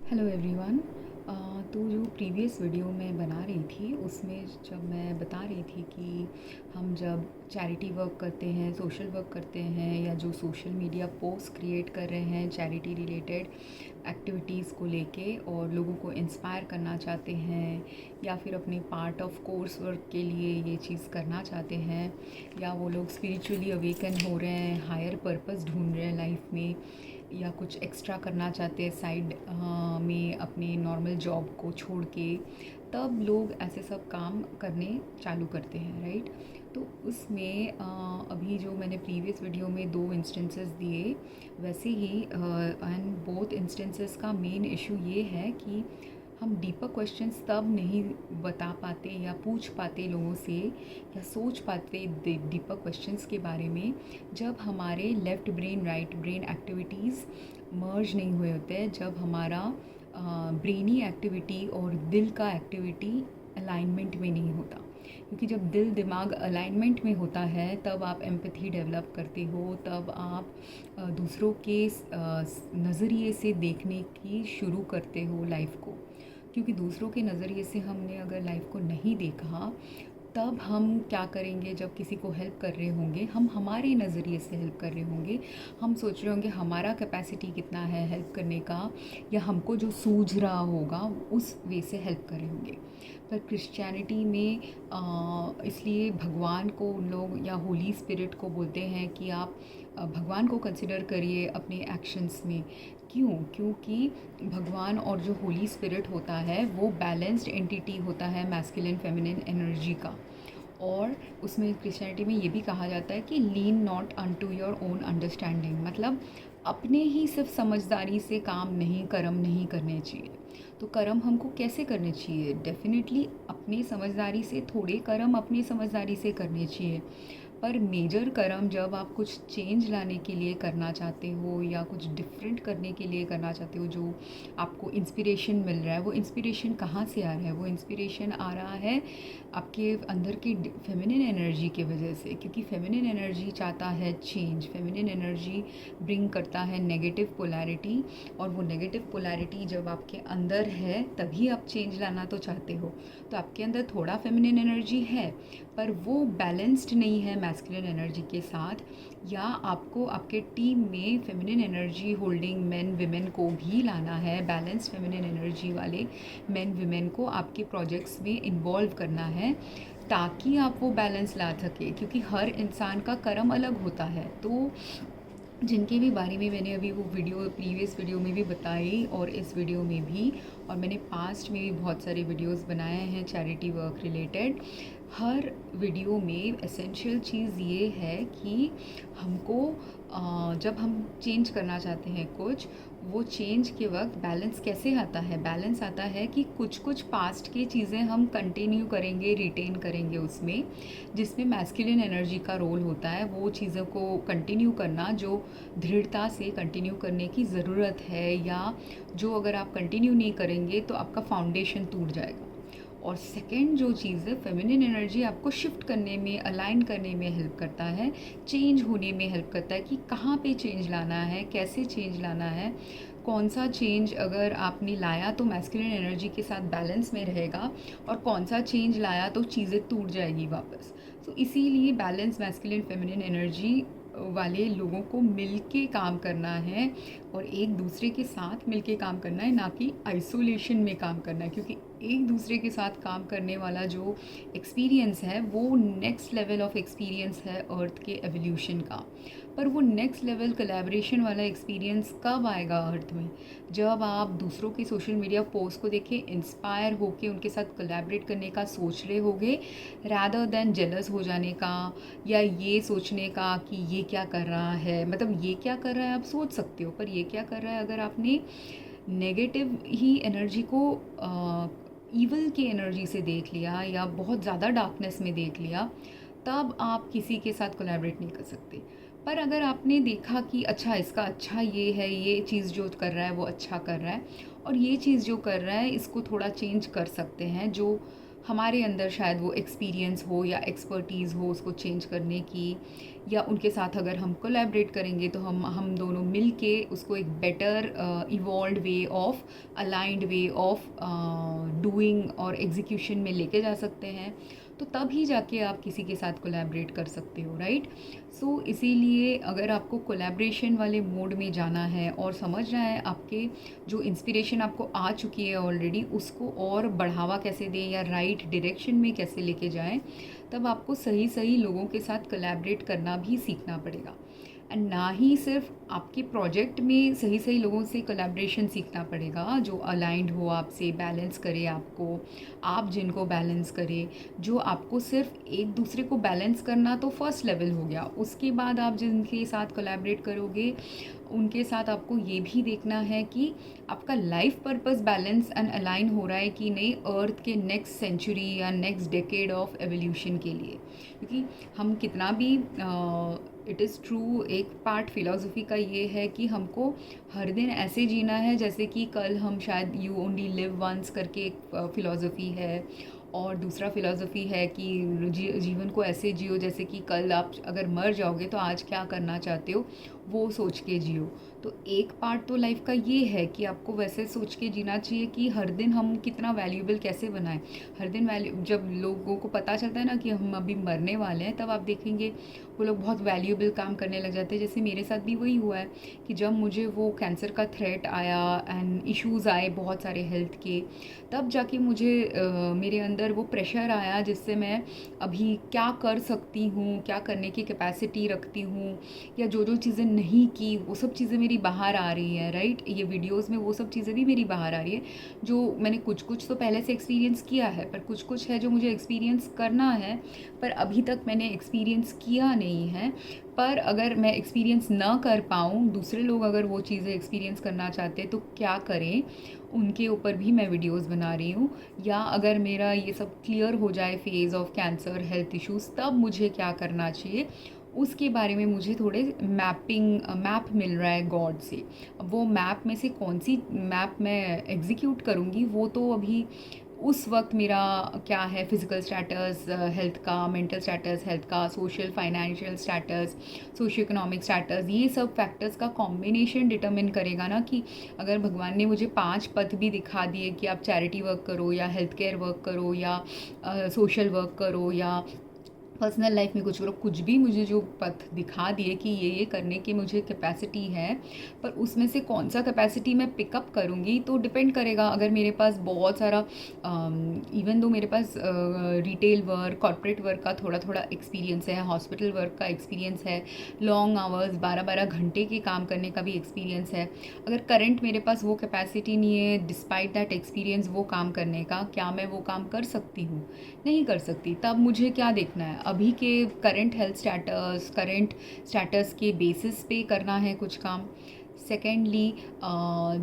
Hello everyone. तो जो previous video मैं बना रही थी उसमें जब मैं बता रही थी कि हम जब चैरिटी वर्क करते हैं, सोशल वर्क करते हैं या जो सोशल मीडिया पोस्ट क्रिएट कर रहे हैं चैरिटी रिलेटेड एक्टिविटीज़ को लेके और लोगों को इंस्पायर करना चाहते हैं या फिर अपने पार्ट ऑफ कोर्स वर्क के लिए ये चीज़ करना चाहते हैं या वो लोग स्पिरिचुअली अवेकन हो रहे हैं, हायर पर्पस ढूंढ रहे हैं लाइफ में या कुछ एक्स्ट्रा करना चाहते हैं साइड में अपने नॉर्मल जॉब को छोड़ के, तब लोग ऐसे सब काम करने चालू करते हैं, राइट। तो उसमें अभी जो मैंने प्रीवियस वीडियो में 2 इंस्टेंसेस दिए, वैसे ही एंड बोथ इंस्टेंसेस का मेन इशू ये है कि हम डीपर क्वेश्चंस तब नहीं बता पाते या पूछ पाते लोगों से या सोच पाते डीपर क्वेश्चंस के बारे में जब हमारे left brain right brain activities merge नहीं हुए होते हैं, जब हमारा ब्रेनी एक्टिविटी और दिल का एक्टिविटी अलाइनमेंट में नहीं होता। क्योंकि जब दिल दिमाग अलाइनमेंट में होता है तब आप एम्पैथी डेवलप करते हो, तब आप दूसरों के नज़रिए से देखने की शुरू करते हो लाइफ को। क्योंकि दूसरों के नज़रिए से हमने अगर लाइफ को नहीं देखा, तब हम क्या करेंगे जब किसी को हेल्प कर रहे होंगे, हम हमारे नज़रिए से हेल्प कर रहे होंगे, हम सोच रहे होंगे हमारा कैपेसिटी कितना है हेल्प करने का, या हमको जो सूझ रहा होगा उस वे से हेल्प कर रहे होंगे। पर क्रिश्चियनिटी में इसलिए भगवान को उन लोग या होली स्पिरिट को बोलते हैं कि आप भगवान को कंसिडर करिए अपने एक्शंस में। क्यों? क्योंकि भगवान और जो होली स्पिरिट होता है वो बैलेंस्ड एंटिटी होता है मैस्कुलिन फेमिनिन एनर्जी का। और उसमें क्रिश्चियनिटी में ये भी कहा जाता है कि lean not unto your own understanding, मतलब अपने ही सिर्फ समझदारी से काम नहीं, कर्म नहीं करने चाहिए। तो कर्म हमको कैसे करने चाहिए? डेफिनेटली अपनी समझदारी से, थोड़े कर्म अपनी समझदारी से करने चाहिए, पर मेजर कर्म जब आप कुछ चेंज लाने के लिए करना चाहते हो या कुछ डिफरेंट करने के लिए करना चाहते हो, जो आपको इंस्पिरेशन मिल रहा है, वो इंस्पिरेशन कहाँ से आ रहा है? वो इंस्पिरेशन आ रहा है आपके अंदर की फेमिनिन एनर्जी की वजह से। क्योंकि फेमिनिन एनर्जी चाहता है चेंज, फेमिनिन एनर्जी ब्रिंग करता है नेगेटिव पोलैरिटी, और वो नेगेटिव पोलैरिटी जब आपके अंदर है तभी आप चेंज लाना तो चाहते हो। तो आपके अंदर थोड़ा फेमिनिन एनर्जी है पर वो बैलेंस्ड नहीं है मैस्कुलिन एनर्जी के साथ, या आपको आपके टीम में feminine energy holding main women को भी लाना है, बैलेंस फेमिनिन एनर्जी वाले मेन विमेन को आपके प्रोजेक्ट्स में इन्वॉल्व करना है ताकि आप वो बैलेंस ला सके। क्योंकि हर इंसान का कर्म अलग होता है। तो जिनके भी बारे में मैंने अभी वो वीडियो प्रीवियस वीडियो में भी बताई और इस वीडियो में भी, और मैंने पास्ट में भी बहुत सारे वीडियोस बनाए हैं चैरिटी वर्क रिलेटेड, हर वीडियो में एसेंशियल चीज़ ये है कि हमको जब हम चेंज करना चाहते हैं कुछ, वो चेंज के वक्त बैलेंस कैसे आता है? बैलेंस आता है कि कुछ कुछ पास्ट की चीज़ें हम कंटिन्यू करेंगे, रिटेन करेंगे उसमें, जिसमें मैस्कुलिन एनर्जी का रोल होता है। वो चीज़ों को कंटिन्यू करना जो दृढ़ता से कंटिन्यू करने की ज़रूरत है, या जो अगर आप कंटिन्यू नहीं करेंगे तो आपका फाउंडेशन टूट जाएगा। और सेकंड जो चीज़ है, फेमिनिन एनर्जी आपको शिफ्ट करने में, अलाइन करने में हेल्प करता है, चेंज होने में हेल्प करता है कि कहाँ पे चेंज लाना है, कैसे चेंज लाना है, कौन सा चेंज अगर आपने लाया तो मैस्कुलिन एनर्जी के साथ बैलेंस में रहेगा, और कौन सा चेंज लाया तो चीज़ें टूट जाएगी वापस। तो इसीलिए बैलेंस मैस्कुलिन फेमिनिन एनर्जी वाले लोगों को मिल के काम करना है और एक दूसरे के साथ मिल के काम करना है, ना कि आइसोलेशन में काम करना है। क्योंकि एक दूसरे के साथ काम करने वाला जो एक्सपीरियंस है वो नेक्स्ट लेवल ऑफ एक्सपीरियंस है अर्थ के एवोल्यूशन का। पर वो नेक्स्ट लेवल कोलैबोरेशन वाला एक्सपीरियंस कब आएगा अर्थ में? जब आप दूसरों की सोशल मीडिया पोस्ट को देख के इंस्पायर होके उनके साथ कोलैबोरेट करने का सोच रहे होगे, रैदर देन जेलस हो जाने का या ये सोचने का कि ये क्या कर रहा है। मतलब ये क्या कर रहा है आप सोच सकते हो, पर ये क्या कर रहा है अगर आपने नेगेटिव ही एनर्जी को ईवल की एनर्जी से देख लिया या बहुत ज़्यादा डार्कनेस में देख लिया, तब आप किसी के साथ कोलैबोरेट नहीं कर सकते। पर अगर आपने देखा कि अच्छा इसका अच्छा ये है, ये चीज़ जो कर रहा है वो अच्छा कर रहा है, और ये चीज़ जो कर रहा है इसको थोड़ा चेंज कर सकते हैं, जो हमारे अंदर शायद वो एक्सपीरियंस हो या एक्सपर्टीज़ हो उसको चेंज करने की, या उनके साथ अगर हम कोलैबोरेट करेंगे तो हम दोनों मिल के उसको एक better evolve way of, aligned way of doing और एग्जीक्यूशन में लेके जा सकते हैं। तो तब ही जाके आप किसी के साथ कोलैबोरेट कर सकते हो, राइट। सो इसीलिए अगर आपको कोलैबोरेशन वाले मोड में जाना है और समझना है आपके जो इंस्पिरेशन आपको आ चुकी है ऑलरेडी उसको और बढ़ावा कैसे दें या राइट डायरेक्शन में कैसे लेके जाएं, तब आपको सही सही लोगों के साथ कोलैबोरेट करना भी सीखना पड़ेगा। एंड ना ही सिर्फ आपके प्रोजेक्ट में सही सही लोगों से कोलैबोरेशन सीखना पड़ेगा जो अलाइंड हो आपसे, बैलेंस करे आपको, आप जिनको बैलेंस करे। जो आपको सिर्फ एक दूसरे को बैलेंस करना तो फर्स्ट लेवल हो गया, उसके बाद आप जिनके साथ कोलैबोरेट करोगे उनके साथ आपको ये भी देखना है कि आपका life purpose balance and align हो रहा है कि नहीं अर्थ के नेक्स्ट सेंचुरी या नेक्स्ट डेकेड ऑफ एवोल्यूशन के लिए। क्योंकि हम कितना भी इट इज़ ट्रू, एक पार्ट फिलॉसफी का ये है कि हमको हर दिन ऐसे जीना है जैसे कि कल हम शायद यू ओनली लिव वंस करके एक फिलॉसफी है, और दूसरा फिलॉसफी है कि जीवन को ऐसे जियो जैसे कि कल आप अगर मर जाओगे तो आज क्या करना चाहते हो वो सोच के जियो। तो एक पार्ट तो लाइफ का ये है कि आपको वैसे सोच के जीना चाहिए कि हर दिन हम कितना वैल्यूएबल कैसे बनाएं। हर दिन जब लोगों को पता चलता है ना कि हम अभी मरने वाले हैं, तब आप देखेंगे वो लोग बहुत वैल्यूएबल काम करने लग जाते हैं। जैसे मेरे साथ भी वही हुआ है कि जब मुझे वो कैंसर का थ्रेट आया एंड इश्यूज़ आए बहुत सारे हेल्थ के, तब जाके मुझे मेरे अंदर वो प्रेशर आया जिससे मैं अभी क्या कर सकती हूँ, क्या करने की कैपेसिटी रखती हूँ, या जो जो चीज़ें नहीं की वो सब चीज़ें मेरी बाहर आ रही हैं, राइट। ये वीडियोस में वो सब चीज़ें भी मेरी बाहर आ रही है जो मैंने कुछ कुछ तो पहले से एक्सपीरियंस किया है, पर कुछ कुछ है जो मुझे एक्सपीरियंस करना है पर अभी तक मैंने एक्सपीरियंस किया नहीं है। पर अगर मैं एक्सपीरियंस ना कर पाऊँ, दूसरे लोग अगर वो चीज़ें एक्सपीरियंस करना चाहते हैं तो क्या करें, उनके ऊपर भी मैं वीडियोस बना रही हूँ। या अगर मेरा ये सब क्लियर हो जाए phase of cancer health issues, तब मुझे क्या करना चाहिए उसके बारे में मुझे थोड़े मैप मिल रहा है गॉड से। अब वो मैप में से कौन सी मैप मैं एग्जीक्यूट करूँगी वो तो अभी उस वक्त मेरा क्या है, फिज़िकल स्टेटस हेल्थ का, मेंटल स्टेटस हेल्थ का, social financial status, socio economic status, ये सब फैक्टर्स का कॉम्बिनेशन डिटरमिन करेगा ना कि अगर भगवान ने मुझे 5 पथ भी दिखा दिए कि आप चैरिटी वर्क करो या हेल्थ केयर वर्क करो या सोशल वर्क करो या पर्सनल लाइफ में कुछ करो, कुछ भी मुझे जो पथ दिखा दिए कि ये करने की मुझे कैपेसिटी है, पर उसमें से कौन सा कैपेसिटी मैं पिकअप करूँगी तो डिपेंड करेगा। अगर मेरे पास बहुत सारा इवन दो मेरे पास रिटेल वर्क, कॉर्पोरेट वर्क का थोड़ा थोड़ा एक्सपीरियंस है, हॉस्पिटल वर्क का एक्सपीरियंस है, लॉन्ग आवर्स 12-12 घंटे के काम करने का भी एक्सपीरियंस है, अगर करंट मेरे पास वो कैपेसिटी नहीं है डिस्पाइट दैट एक्सपीरियंस वो काम करने का, क्या मैं वो काम कर सकती हूँ? नहीं कर सकती। तब मुझे क्या देखना है, अभी के current health status, current status के बेसिस पे करना है कुछ काम। सेकेंडली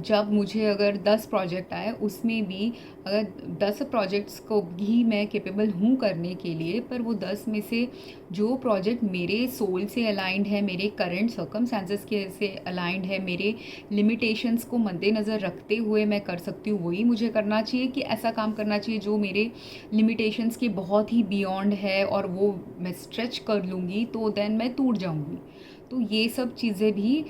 जब मुझे अगर 10 प्रोजेक्ट आए उसमें भी अगर 10 प्रोजेक्ट्स को भी मैं कैपेबल हूँ करने के लिए, पर वो 10 में से जो प्रोजेक्ट मेरे सोल से अलाइंड है, मेरे करंट सर्कमस्टेंसेस के से अलाइंड है, मेरे लिमिटेशंस को मद्देनज़र रखते हुए मैं कर सकती हूँ, वही मुझे करना चाहिए कि ऐसा काम करना चाहिए जो मेरे लिमिटेशंस के बहुत ही बियॉन्ड है और वो मैं स्ट्रेच कर लूँगी तो देन मैं टूट जाऊँगी। तो ये सब चीज़ें भी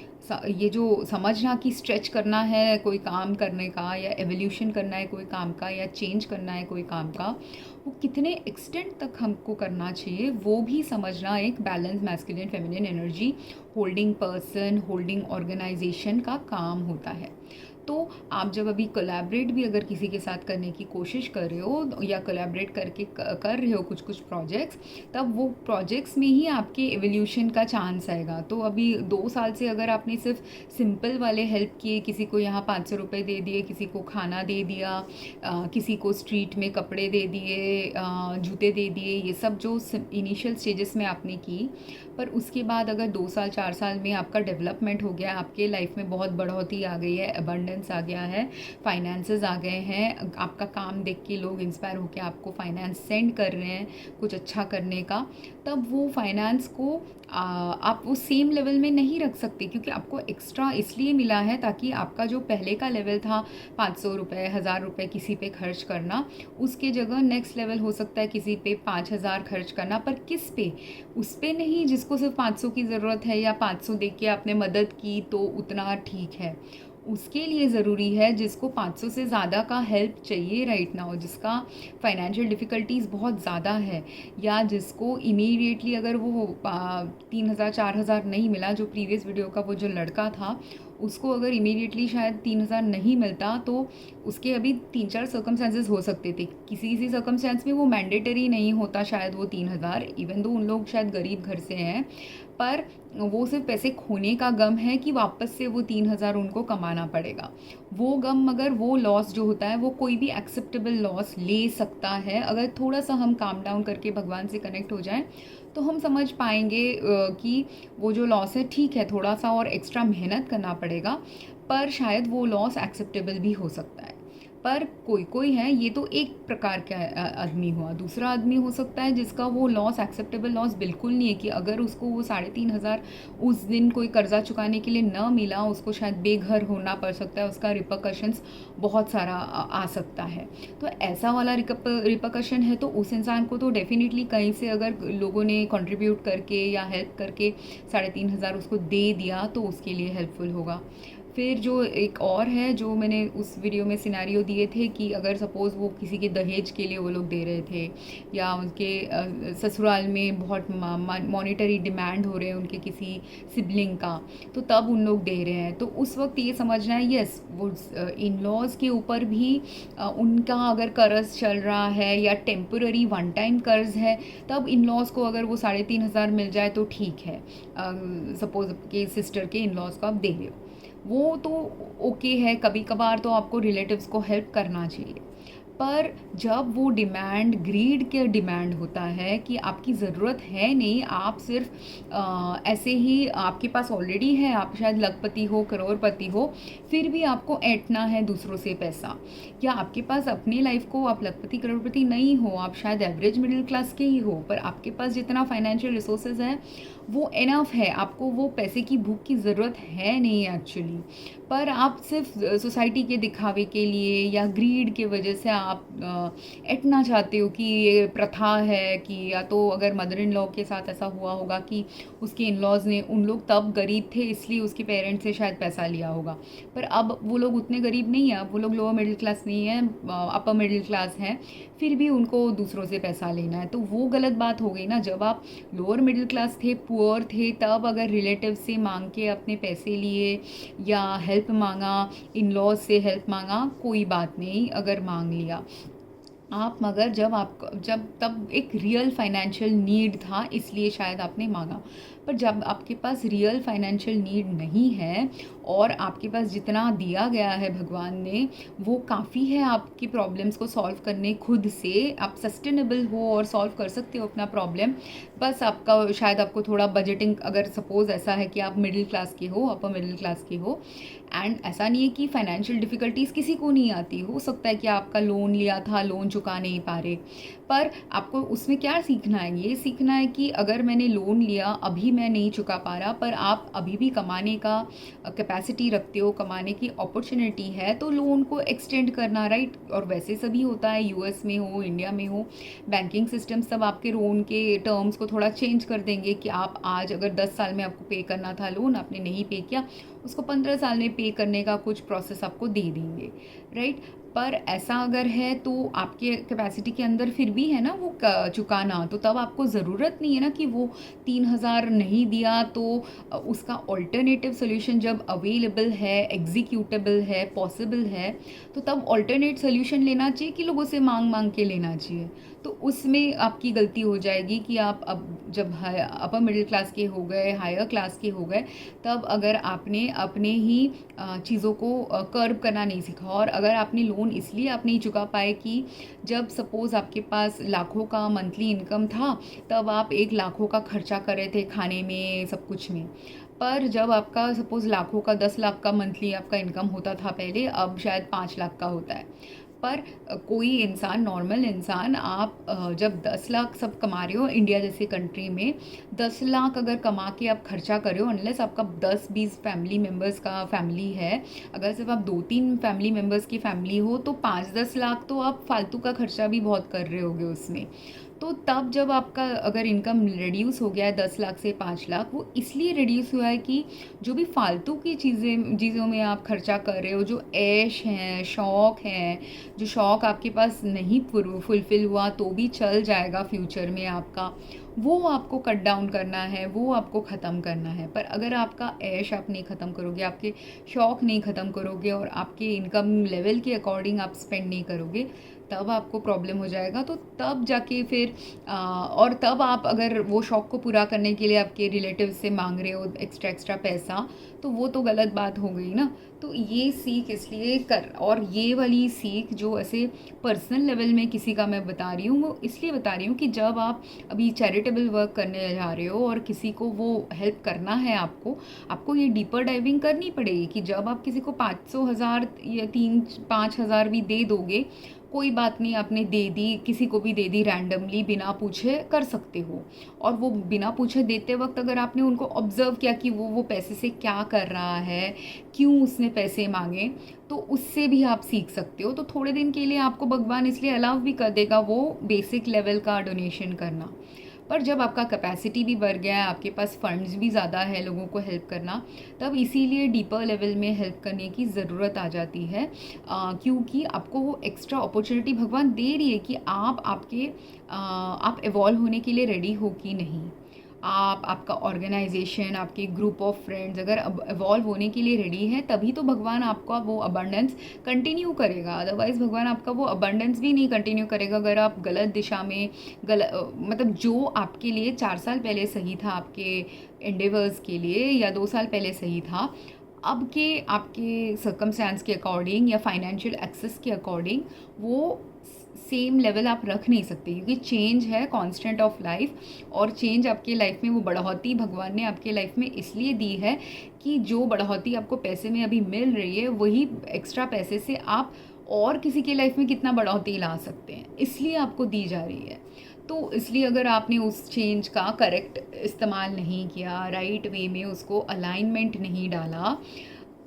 ये जो समझना कि स्ट्रेच करना है कोई काम करने का, या एवोल्यूशन करना है कोई काम का, या चेंज करना है कोई काम का, वो कितने एक्सटेंट तक हमको करना चाहिए वो भी समझना एक balance masculine feminine energy holding person, holding organisation का काम होता है। तो आप जब अभी कोलैबोरेट भी अगर किसी के साथ करने की कोशिश कर रहे हो या कोलैबोरेट करके कर रहे हो कुछ कुछ प्रोजेक्ट्स, तब वो प्रोजेक्ट्स में ही आपके एवोल्यूशन का चांस आएगा। तो अभी 2 साल से अगर आपने सिर्फ सिंपल वाले हेल्प किए, किसी को यहाँ 500 रुपये दे दिए, किसी को खाना दे दिया, किसी को स्ट्रीट में कपड़े दे दिए, जूते दे दिए, ये सब जो इनिशियल स्टेजेस में आपने की, पर उसके बाद अगर 2 साल 4 साल में आपका डेवलपमेंट हो गया, आपके लाइफ में बहुत बढ़ोतरी आ गई है, अबंडेंस कॉन्फिडेंस आ गया है, फाइनेंसेस आ गए हैं, आपका काम देख के लोग इंस्पायर होकर आपको फाइनेंस सेंड कर रहे हैं कुछ अच्छा करने का, तब वो फाइनेंस को आप वो सेम लेवल में नहीं रख सकते, क्योंकि आपको एक्स्ट्रा इसलिए मिला है ताकि आपका जो पहले का लेवल था 500 रुपये 1000 रुपये किसी पे खर्च करना, उसके जगह नेक्स्ट लेवल हो सकता है किसी पे 5000 खर्च करना, पर किस पे? उस पे नहीं जिसको सिर्फ 500 की ज़रूरत है, या 500 दे के आपने मदद की तो उतना ठीक है। उसके लिए ज़रूरी है जिसको 500 से ज़्यादा का हेल्प चाहिए राइट नाउ, जिसका फाइनेंशियल डिफ़िकल्टीज़ बहुत ज़्यादा है, या जिसको इमीडिएटली अगर वो 3000 4000 नहीं मिला, जो प्रीवियस वीडियो का वो जो लड़का था उसको अगर इमीडिएटली शायद 3000 नहीं मिलता तो उसके अभी 3-4 सर्कमस्टेंसेस हो सकते थे, किसी किसी सर्कमस्टेंस में वो मैंडेटरी नहीं होता शायद वो 3000, इवन दो उन लोग शायद गरीब घर से हैं, पर वो सिर्फ पैसे खोने का गम है कि वापस से वो 3000 उनको कमाना पड़ेगा। वो गम, मगर वो लॉस जो होता है वो कोई भी एक्सेप्टेबल लॉस ले सकता है। अगर थोड़ा सा हम काम डाउन करके भगवान से कनेक्ट हो जाएं तो हम समझ पाएंगे कि वो जो लॉस है ठीक है, थोड़ा सा और एक्स्ट्रा मेहनत करना पड़ेगा, पर शायद वो लॉस एक्सेप्टेबल भी हो सकता है। पर कोई कोई है, ये तो एक प्रकार का आदमी हुआ। दूसरा आदमी हो सकता है जिसका वो लॉस एक्सेप्टेबल लॉस बिल्कुल नहीं है, कि अगर उसको वो 3500 उस दिन कोई कर्जा चुकाने के लिए न मिला, उसको शायद बेघर होना पड़ सकता है, उसका रिपरकशंस बहुत सारा आ सकता है। तो ऐसा वाला रिपरकशन है तो उस इंसान को तो डेफिनेटली कहीं से अगर लोगों ने कंट्रीब्यूट करके या हेल्प करके 3500 उसको दे दिया तो उसके लिए हेल्पफुल होगा। फिर जो एक और है जो मैंने उस वीडियो में सिनेरियो दिए थे कि अगर सपोज़ वो किसी के दहेज के लिए वो लोग दे रहे थे, या उनके ससुराल में बहुत मॉनिटरी डिमांड हो रहे हैं उनके किसी सिबलिंग का, तो तब उन लोग दे रहे हैं, तो उस वक्त ये समझना है यस वो इन लॉज के ऊपर भी उनका अगर कर्ज चल रहा है या टेम्पररी वन टाइम कर्ज है, तब इन लॉज को अगर वो 3500 मिल जाए तो ठीक है। सपोज़ के सिस्टर के इन लॉज को आप दे रहे हो, वो तो ओके है, कभी कभार तो आपको रिलेटिव्स को हेल्प करना चाहिए। पर जब वो डिमांड ग्रीड के डिमांड होता है कि आपकी ज़रूरत है नहीं, आप सिर्फ ऐसे ही आपके पास ऑलरेडी है, आप शायद लखपति हो करोड़पति हो, फिर भी आपको ऐंठना है दूसरों से पैसा, या आपके पास अपनी लाइफ को आप लखपति करोड़पति नहीं हो, आप शायद एवरेज मिडिल क्लास के ही हो, पर आपके पास जितना फाइनेंशियल रिसोर्सेज है वो इनफ है, आपको वो पैसे की भूख की ज़रूरत है नहीं एक्चुअली, पर आप सिर्फ सोसाइटी के दिखावे के लिए या ग्रीड के वजह से आप ऐंठना चाहते हो कि ये प्रथा है, कि या तो अगर मदर इन लॉ के साथ ऐसा हुआ होगा कि उसके इन लॉज ने, उन लोग तब गरीब थे इसलिए उसके पेरेंट्स से शायद पैसा लिया होगा, पर अब वो लोग उतने गरीब नहीं हैं, अब वो लोग लोअर मिडिल क्लास नहीं है, अपर मिडिल क्लास हैं, फिर भी उनको दूसरों से पैसा लेना है, तो वो गलत बात हो गई ना। जब आप लोअर मिडिल क्लास थे, पुअर थे, तब अगर रिलेटिव से मांग के अपने पैसे लिए या हेल्प मांगा, इन लॉज से हेल्प मांगा, कोई बात नहीं अगर मांग लिया आप, मगर जब तब एक रियल फाइनेंशियल नीड था इसलिए शायद आपने मांगा, पर जब आपके पास रियल फाइनेंशियल नीड नहीं है और आपके पास जितना दिया गया है भगवान ने वो काफ़ी है आपकी प्रॉब्लम्स को सॉल्व करने, खुद से आप सस्टेनेबल हो और सॉल्व कर सकते हो अपना प्रॉब्लम, बस आपका शायद आपको थोड़ा बजटिंग, अगर सपोज़ ऐसा है कि आप मिडिल क्लास के हो, अपर मिडिल क्लास के हो, एंड ऐसा नहीं है कि फाइनेंशियल डिफ़िकल्टीज़ किसी को नहीं आती, हो सकता है कि आपका लोन लिया था, लोन चुका नहीं पा रहे, पर आपको उसमें क्या सीखना है, ये सीखना है कि अगर मैंने लोन लिया, अभी मैं नहीं चुका पा रहा, पर आप अभी भी कमाने का कैपेसिटी रखते हो, कमाने की अपॉर्चुनिटी है, तो लोन को एक्सटेंड करना, राइट। और वैसे सभी होता है, यूएस में हो, इंडिया में हो, बैंकिंग सिस्टम सब आपके लोन के टर्म्स को थोड़ा चेंज कर देंगे कि आप आज अगर 10 साल में आपको पे करना था लोन, आपने नहीं पे किया, उसको 15 साल में पे करने का कुछ प्रोसेस आपको दे देंगे, राइट। पर ऐसा अगर है तो आपके कैपेसिटी के अंदर फिर भी है ना वो चुकाना, तो तब आपको ज़रूरत नहीं है ना कि वो 3000 नहीं दिया तो उसका ऑल्टरनेटिव सोल्यूशन जब अवेलेबल है, एग्जीक्यूटेबल है, पॉसिबल है, तो तब ऑल्टरनेट सोल्यूशन लेना चाहिए कि लोगों से मांग मांग के लेना चाहिए। तो उसमें आपकी गलती हो जाएगी कि आप अब जब अपर मिडिल क्लास के हो गए, हायर क्लास के हो गए, तब अगर आपने अपने ही चीज़ों को कर्व करना नहीं सीखा, और अगर आपने लोन इसलिए आप नहीं चुका पाए कि जब सपोज़ आपके पास लाखों का मंथली इनकम था, तब आप 1 लाखों का खर्चा कर रहे थे खाने में, सब कुछ में, पर जब आपका सपोज़ लाखों का 10 लाख का मंथली आपका इनकम होता था पहले, अब शायद 5 लाख का होता है। पर कोई इंसान, नॉर्मल इंसान, आप जब 10 लाख सब कमा रहे हो इंडिया जैसे कंट्री में, 10 लाख अगर कमा के आप खर्चा कर रहे हो, अनलेस आपका 10-20 फैमिली मेम्बर्स का फैमिली है, अगर सिर्फ आप 2-3 फैमिली मेम्बर्स की फैमिली हो तो 5-10 लाख तो आप फालतू का खर्चा भी बहुत कर रहे होगे उसमें। तो तब जब आपका अगर इनकम रिड्यूस हो गया है 10 लाख से 5 लाख, वो इसलिए रिड्यूस हुआ है कि जो भी फालतू की चीज़ों में आप खर्चा कर रहे हो, जो ऐश हैं, शौक़ हैं, जो शौक़ आपके पास नहीं फुलफ़िल हुआ तो भी चल जाएगा फ्यूचर में आपका, वो आपको कट डाउन करना है, वो आपको ख़त्म करना है। पर अगर आपका ऐश आप नहीं ख़त्म करोगे, आपके शौक़ नहीं ख़त्म करोगे और आपके इनकम लेवल के अकॉर्डिंग आप स्पेंड नहीं करोगे, तब आपको प्रॉब्लम हो जाएगा। तो तब जाके फिर और तब आप अगर वो शौक़ को पूरा करने के लिए आपके रिलेटिव से मांग रहे हो एक्स्ट्रा पैसा, तो वो तो गलत बात हो गई ना। तो ये सीख इसलिए और ये वाली सीख जो ऐसे पर्सनल लेवल में किसी का मैं बता रही हूँ, वो इसलिए बता रही हूँ कि जब आप अभी चैरिटेबल वर्क करने जा रहे हो और किसी को वो हेल्प करना है, आपको ये डीपर डाइविंग करनी पड़ेगी कि जब आप किसी को 500,000 या 3-5 हज़ार भी दे दोगे, कोई बात नहीं, आपने दे दी, किसी को भी दे दी रैंडमली, बिना पूछे कर सकते हो। और वो बिना पूछे देते वक्त अगर आपने उनको ऑब्ज़र्व किया कि वो पैसे से क्या कर रहा है, क्यों उसने पैसे मांगे, तो उससे भी आप सीख सकते हो। तो थोड़े दिन के लिए आपको भगवान इसलिए अलाउ भी कर देगा वो बेसिक लेवल का डोनेशन करना। पर जब आपका कैपेसिटी भी बढ़ गया है, आपके पास फंड्स भी ज़्यादा है लोगों को हेल्प करना, तब इसीलिए डीपर लेवल में हेल्प करने की ज़रूरत आ जाती है, क्योंकि आपको वो एक्स्ट्रा अपॉर्चुनिटी भगवान दे रही है कि आप इवॉल्व होने के लिए रेडी हो कि नहीं। आपका ऑर्गेनाइजेशन, आपके ग्रुप ऑफ फ्रेंड्स अगर इवॉल्व होने के लिए रेडी है, तभी तो भगवान आपका वो अबंडेंस कंटिन्यू करेगा। अदरवाइज़ भगवान आपका वो अबंडेंस भी नहीं कंटिन्यू करेगा अगर आप गलत दिशा में मतलब जो आपके लिए 4 साल पहले सही था, आपके एंडेवर्स के लिए, या 2 साल पहले सही था, अब के आपके सर्कमस्टेंस के अकॉर्डिंग या फाइनेंशियल एक्सेस के अकॉर्डिंग वो सेम लेवल आप रख नहीं सकते, क्योंकि चेंज है कांस्टेंट ऑफ लाइफ। और चेंज आपके लाइफ में वो बढ़ोतरी भगवान ने आपके लाइफ में इसलिए दी है कि जो बढ़ोतरी आपको पैसे में अभी मिल रही है, वही एक्स्ट्रा पैसे से आप और किसी के लाइफ में कितना बढ़ोतरी ला सकते हैं, इसलिए आपको दी जा रही है। तो इसलिए अगर आपने उस चेंज का करेक्ट इस्तेमाल नहीं किया, राइट वे में उसको अलाइनमेंट नहीं डाला,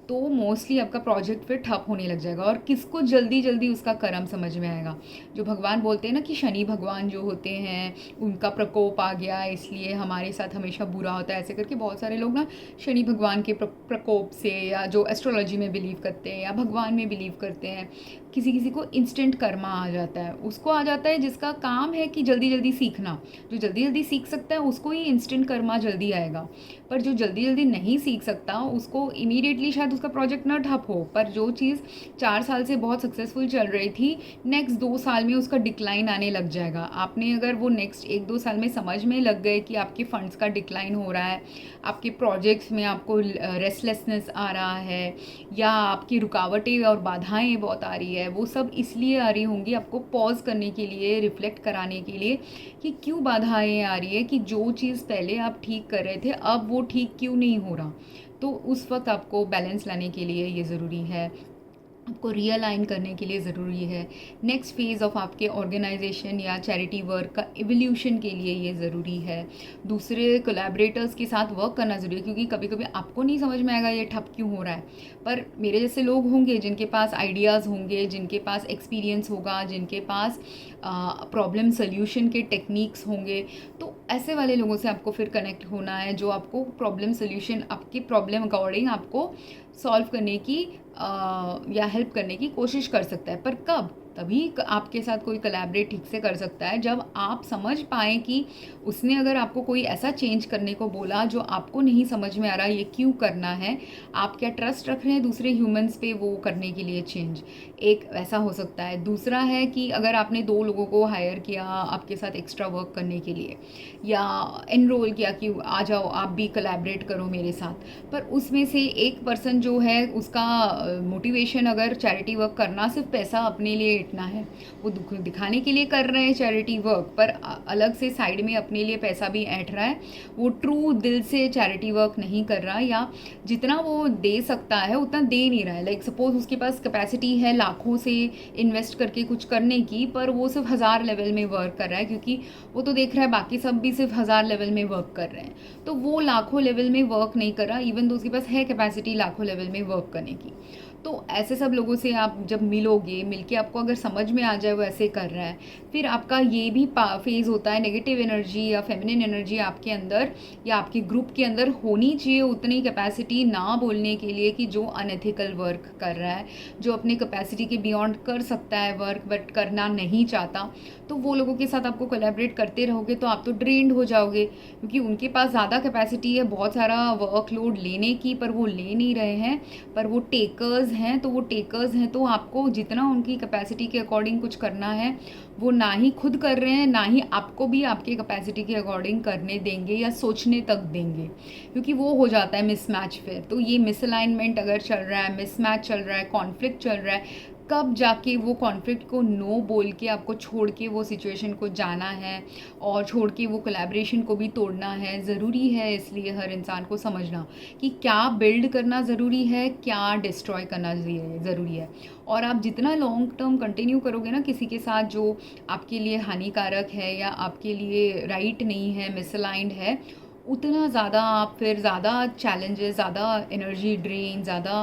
तो मोस्टली आपका प्रोजेक्ट फिर ठप होने लग जाएगा। और किसको जल्दी जल्दी उसका कर्म समझ में आएगा? जो भगवान बोलते हैं ना कि शनि भगवान जो होते हैं उनका प्रकोप आ गया, इसलिए हमारे साथ हमेशा बुरा होता है, ऐसे करके बहुत सारे लोग ना शनि भगवान के प्रकोप से, या जो एस्ट्रोलॉजी में बिलीव करते हैं या भगवान में बिलीव करते हैं, किसी किसी को इंस्टेंट कर्मा आ जाता है। उसको आ जाता है जिसका काम है कि जल्दी जल्दी सीखना। जो जल्दी जल्दी सीख सकता है उसको ही इंस्टेंट कर्मा जल्दी आएगा, पर जो जल्दी जल्दी नहीं सीख सकता उसको इमीडिएटली शायद उसका प्रोजेक्ट ना ठप हो, पर जो चीज़ 4 साल से बहुत सक्सेसफुल चल रही थी, नेक्स्ट 2 साल में उसका डिक्लाइन आने लग जाएगा। आपने अगर वो नेक्स्ट 1-2 साल में समझ में लग गए कि आपके फंड्स का डिक्लाइन हो रहा है, आपके प्रोजेक्ट्स में आपको रेस्टलेसनेस आ रहा है, या आपकी रुकावटें और बाधाएं बहुत आ रही है, वो सब इसलिए आ रही होंगी आपको पॉज करने के लिए, रिफ्लेक्ट कराने के लिए कि क्यों बाधाएं आ रही है, कि जो चीज़ पहले आप ठीक कर रहे थे अब वो ठीक क्यों नहीं हो रहा। तो उस वक्त आपको बैलेंस लाने के लिए ये ज़रूरी है, आपको रियलाइन करने के लिए ज़रूरी है, नेक्स्ट फेज़ ऑफ आपके ऑर्गेनाइजेशन या चैरिटी वर्क का इवोल्यूशन के लिए ये ज़रूरी है। दूसरे कोलैबोरेटर्स के साथ वर्क करना ज़रूरी है, क्योंकि कभी कभी आपको नहीं समझ में आएगा ये ठप क्यों हो रहा है, पर मेरे जैसे लोग होंगे जिनके पास आइडियाज़ होंगे, जिनके पास एक्सपीरियंस होगा, जिनके पास प्रॉब्लम सोल्यूशन के टेक्निक्स होंगे, तो ऐसे वाले लोगों से आपको फिर कनेक्ट होना है, जो आपको प्रॉब्लम सोल्यूशन आपकी प्रॉब्लम अकॉर्डिंग आपको सॉल्व करने की या हेल्प करने की कोशिश कर सकता है। पर कब? तभी आपके साथ कोई कोलैबोरेट ठीक से कर सकता है जब आप समझ पाएँ कि उसने अगर आपको कोई ऐसा चेंज करने को बोला जो आपको नहीं समझ में आ रहा ये क्यों करना है, आप क्या ट्रस्ट रख रहे हैं दूसरे ह्यूमंस पे वो करने के लिए चेंज, एक ऐसा हो सकता है। दूसरा है कि अगर आपने 2 लोगों को हायर किया आपके साथ एक्स्ट्रा वर्क करने के लिए, या एनरोल किया कि आ जाओ आप भी कोलैबोरेट करो मेरे साथ, पर उसमें से एक पर्सन जो है उसका मोटिवेशन अगर चैरिटी वर्क करना सिर्फ पैसा अपने लिए इतना है, वो दिखाने के लिए कर रहे हैं चैरिटी वर्क, पर अलग से साइड में अपने लिए पैसा भी ऐंठ रहा है, वो ट्रू दिल से चैरिटी वर्क नहीं कर रहा, या जितना वो दे सकता है उतना दे नहीं रहा है। लाइक सपोज उसके पास कैपेसिटी है लाखों से इन्वेस्ट करके कुछ करने की, पर वो सिर्फ 1000 लेवल में वर्क कर रहा है, क्योंकि वो तो देख रहा है बाकी सब भी सिर्फ 1000 लेवल में वर्क कर रहे हैं, तो वो लाखों लेवल में वर्क नहीं कर रहा, इवन तो उसके पास है कैपेसिटी लाखों लेवल में वर्क करने की। तो ऐसे सब लोगों से आप जब मिलोगे, मिलके आपको अगर समझ में आ जाए वो ऐसे कर रहा है, फिर आपका ये भी फेज़ होता है, नेगेटिव एनर्जी या फेमिनिन एनर्जी आपके अंदर या आपके ग्रुप के अंदर होनी चाहिए उतनी कैपेसिटी ना बोलने के लिए कि जो अनएथिकल वर्क कर रहा है, जो अपने कैपेसिटी के बियॉन्ड कर सकता है वर्क बट करना नहीं चाहता, तो वो लोगों के साथ आपको कोलैबोरेट करते रहोगे तो आप तो ड्रेन्ड हो जाओगे, क्योंकि उनके पास ज़्यादा कैपेसिटी है बहुत सारा वर्कलोड लेने की, पर वो ले नहीं रहे हैं, पर वो टेकर्स हैं, तो वो टेकर्स हैं तो आपको जितना उनकी कैपेसिटी के अकॉर्डिंग कुछ करना है वो ना ही खुद कर रहे हैं, ना ही आपको भी आपके कैपेसिटी के अकॉर्डिंग करने देंगे या सोचने तक देंगे, क्योंकि वो हो जाता है मिसमैच फिर। तो ये मिसअलाइनमेंट अगर चल रहा है, मिसमैच चल रहा है, कॉन्फ्लिक्ट चल रहा है, कब जाके वो कॉन्फ्लिक्ट को नो बोल के आपको छोड़ के वो सिचुएशन को जाना है और छोड़ के वो कोलैबोरेशन को भी तोड़ना है, ज़रूरी है। इसलिए हर इंसान को समझना कि क्या बिल्ड करना ज़रूरी है, क्या डिस्ट्रॉय करना ज़रूरी है। और आप जितना लॉन्ग टर्म कंटिन्यू करोगे ना किसी के साथ जो आपके लिए हानिकारक है या आपके लिए राइट नहीं है, मिसअलाइंड है, उतना ज़्यादा आप फिर ज़्यादा चैलेंजेस, ज़्यादा एनर्जी ड्रेन, ज़्यादा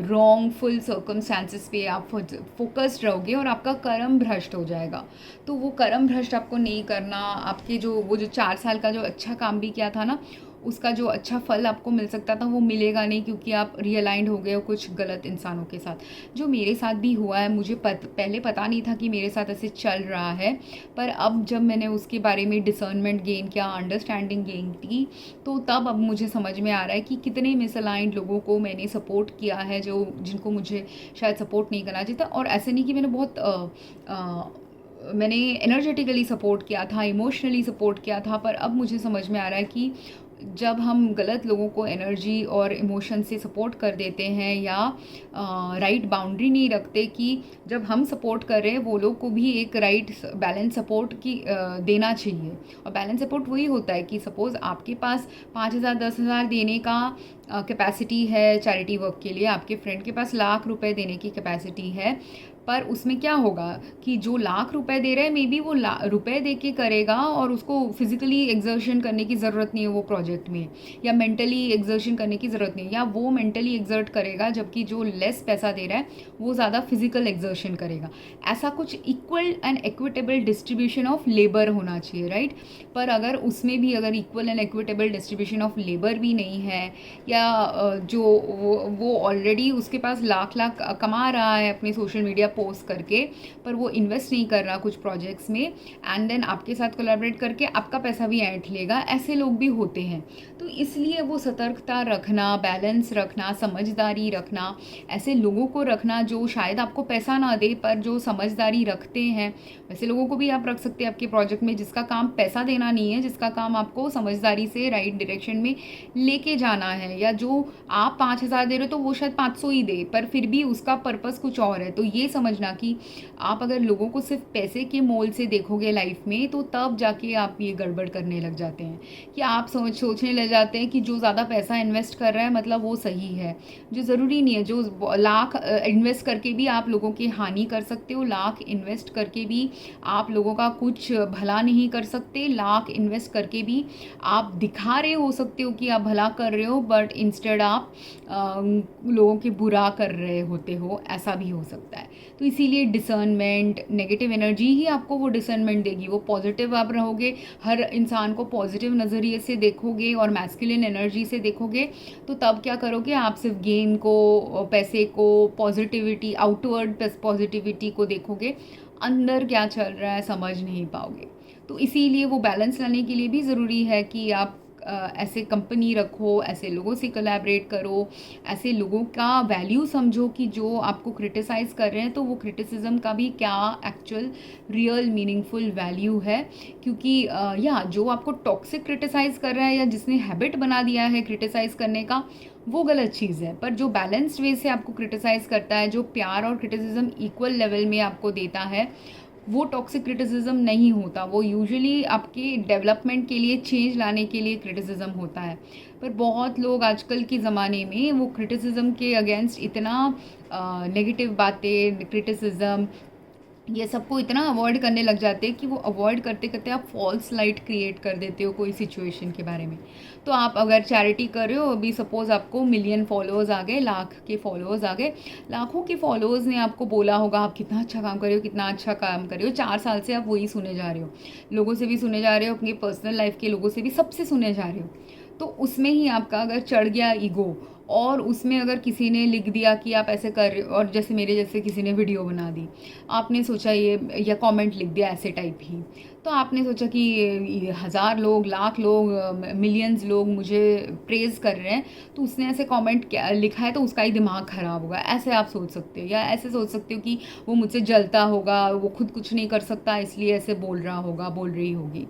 रॉन्गफुल सर्कमस्टांसिस पे आप फोकस्ड रहोगे और आपका कर्म भ्रष्ट हो जाएगा। तो वो कर्म भ्रष्ट आपको नहीं करना। आपके जो 4 साल का जो अच्छा काम भी किया था ना, उसका जो अच्छा फल आपको मिल सकता था वो मिलेगा नहीं, क्योंकि आप रियलाइंड हो गए हो कुछ गलत इंसानों के साथ, जो मेरे साथ भी हुआ है। मुझे पहले पता नहीं था कि मेरे साथ ऐसे चल रहा है, पर अब जब मैंने उसके बारे में डिसर्नमेंट गेन किया, अंडरस्टैंडिंग गेन की, तो तब अब मुझे समझ में आ रहा है कि कितने मिसअलाइंड लोगों को मैंने सपोर्ट किया है, जो जिनको मुझे शायद सपोर्ट नहीं करना चाहिए था। और ऐसे नहीं कि मैंने मैंने एनर्जेटिकली सपोर्ट किया था, इमोशनली सपोर्ट किया था, पर अब मुझे समझ में आ रहा है कि जब हम गलत लोगों को एनर्जी और इमोशन से सपोर्ट कर देते हैं या राइट बाउंड्री नहीं रखते कि जब हम सपोर्ट कर रहे हैं वो लोग को भी एक राइट बैलेंस सपोर्ट की देना चाहिए। और बैलेंस सपोर्ट वही होता है कि सपोज़ आपके पास 5000 10,000 देने का कैपेसिटी है चैरिटी वर्क के लिए, आपके फ्रेंड के पास लाख रुपए देने की कैपेसिटी है, पर उसमें क्या होगा कि जो लाख रुपए दे रहा है मे बी वो रुपए दे के करेगा और उसको फिजिकली एक्सर्शन करने की ज़रूरत नहीं है वो प्रोजेक्ट में, या मेंटली एक्सर्शन करने की ज़रूरत नहीं है, या वो मेंटली एक्सर्ट करेगा जबकि जो लेस पैसा दे रहा है वो ज़्यादा फिजिकल एक्सर्शन करेगा। ऐसा कुछ equal and equitable distribution of labour होना चाहिए, राइट। पर अगर उसमें भी अगर equal and equitable distribution of labour भी नहीं है, या जो वो ऑलरेडी उसके पास लाख लाख कमा रहा है अपने सोशल मीडिया पोस्ट करके, पर वो इन्वेस्ट नहीं कर रहा कुछ प्रोजेक्ट्स में, एंड देन आपके साथ कोलैबोरेट करके आपका पैसा भी ऐंठ लेगा, ऐसे लोग भी होते हैं। तो इसलिए वो सतर्कता रखना, बैलेंस रखना, समझदारी रखना, ऐसे लोगों को रखना जो शायद आपको पैसा ना दे पर जो समझदारी रखते हैं, वैसे लोगों को भी आप रख सकते हैं आपके प्रोजेक्ट में, जिसका काम पैसा देना नहीं है, जिसका काम आपको समझदारी से राइट डायरेक्शन में लेके जाना है। या जो आप 5000 दे रहे हो तो वो शायद 500 ही दे, पर फिर भी उसका पर्पस कुछ और है। तो ये समझना कि आप अगर लोगों को सिर्फ पैसे के मोल से देखोगे लाइफ में, तो तब जाके आप ये गड़बड़ करने लग जाते हैं कि आप सोचने लग जाते हैं कि जो ज़्यादा पैसा इन्वेस्ट कर रहा है मतलब वो सही है, जो ज़रूरी नहीं है। जो लाख इन्वेस्ट करके भी आप लोगों की हानि कर सकते हो, लाख इन्वेस्ट करके भी आप लोगों का कुछ भला नहीं कर सकते, लाख इन्वेस्ट करके भी आप दिखा रहे हो सकते हो कि आप भला कर रहे हो, बट इंस्टेड आप लोगों के बुरा कर रहे होते हो, ऐसा भी हो सकता है। तो इसीलिए डिसर्नमेंट, नेगेटिव एनर्जी ही आपको वो डिसर्नमेंट देगी। वो पॉजिटिव आप रहोगे, हर इंसान को पॉजिटिव नज़रिए से देखोगे और मैस्कुलिन एनर्जी से देखोगे, तो तब क्या करोगे, आप सिर्फ गेन को, पैसे को, पॉजिटिविटी, आउटवर्ड पॉजिटिविटी को देखोगे, अंदर क्या चल रहा है समझ नहीं पाओगे। तो इसीलिए वो बैलेंस लाने के लिए भी ज़रूरी है कि आप ऐसे कंपनी रखो, ऐसे लोगों से कोलैबोरेट करो, ऐसे लोगों का वैल्यू समझो कि जो आपको क्रिटिसाइज़ कर रहे हैं तो वो क्रिटिसिज्म का भी क्या एक्चुअल रियल मीनिंगफुल वैल्यू है। क्योंकि या जो आपको टॉक्सिक क्रिटिसाइज़ कर रहा है या जिसने हैबिट बना दिया है क्रिटिसाइज़ करने का, वो गलत चीज़ है। पर जो बैलेंस्ड वे से आपको क्रिटिसाइज़ करता है, जो प्यार और क्रिटिसिज्म इक्वल लेवल में आपको देता है, वो टॉक्सिक क्रिटिसिज्म नहीं होता। वो यूजुअली आपके डेवलपमेंट के लिए, चेंज लाने के लिए क्रिटिसिज्म होता है। पर बहुत लोग आजकल के ज़माने में वो क्रिटिसिज्म के अगेंस्ट इतना नेगेटिव बातें, क्रिटिसिज्म, ये सबको इतना अवॉइड करने लग जाते हैं कि वो अवॉइड करते करते आप फॉल्स लाइट क्रिएट कर देते हो कोई सिचुएशन के बारे में। तो आप अगर चैरिटी कर रहे हो, अभी सपोज़ आपको मिलियन फॉलोअर्स आ गए, लाख के फॉलोअर्स आ गए, लाखों के फॉलोअर्स ने आपको बोला होगा आप कितना अच्छा काम कर रहे हो, कितना अच्छा काम कर रहे हो, 4 साल से आप वही सुने जा रहे हो, लोगों से भी सुने जा रहे हो, अपनी पर्सनल लाइफ के लोगों से भी, सबसे सुने जा रहे हो। तो उसमें ही आपका अगर चढ़ गया ईगो, और उसमें अगर किसी ने लिख दिया कि आप ऐसे कर रहे हो, और जैसे मेरे जैसे किसी ने वीडियो बना दी, आपने सोचा ये, या कमेंट लिख दिया ऐसे टाइप ही, तो आपने सोचा कि ये 1000 लोग, लाख लोग, मिलियंस लोग मुझे प्रेज़ कर रहे हैं, तो उसने ऐसे कमेंट क्या लिखा है तो उसका ही दिमाग ख़राब होगा, ऐसे आप सोच सकते हो। या ऐसे सोच सकते हो कि वो मुझसे जलता होगा, वो खुद कुछ नहीं कर सकता इसलिए ऐसे बोल रहा होगा, बोल रही होगी,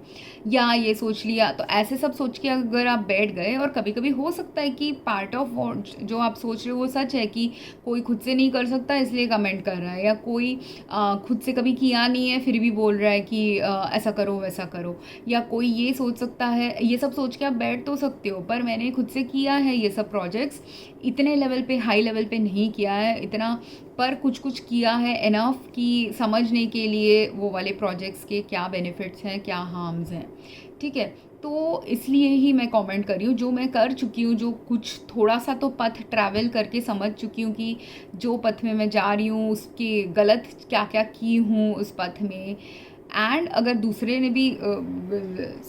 या ये सोच लिया। तो ऐसे सब सोच के अगर आप बैठ गए, और कभी कभी हो सकता है कि पार्ट ऑफ जो आप सोच रहे हो वो सच है, कि कोई खुद से नहीं कर सकता इसलिए कमेंट कर रहा है, या कोई खुद से कभी किया नहीं है फिर भी बोल रहा है कि ऐसा करो वैसा करो, या कोई ये सोच सकता है। ये सब सोच के आप बैठ तो सकते हो, पर मैंने खुद से किया है ये सब प्रोजेक्ट्स, इतने लेवल पे, हाई लेवल पे नहीं किया है इतना, पर कुछ कुछ किया है इनफ कि समझने के लिए वो वाले प्रोजेक्ट्स के क्या बेनिफिट्स हैं, क्या हार्म्स हैं। ठीक है, तो इसलिए ही मैं कमेंट कर रही हूँ, जो मैं कर चुकी हूँ, जो कुछ थोड़ा सा तो पथ ट्रैवल करके समझ चुकी हूँ कि जो पथ में मैं जा रही हूँ उसके गलत क्या क्या की हूँ उस पथ में। एंड अगर दूसरे ने भी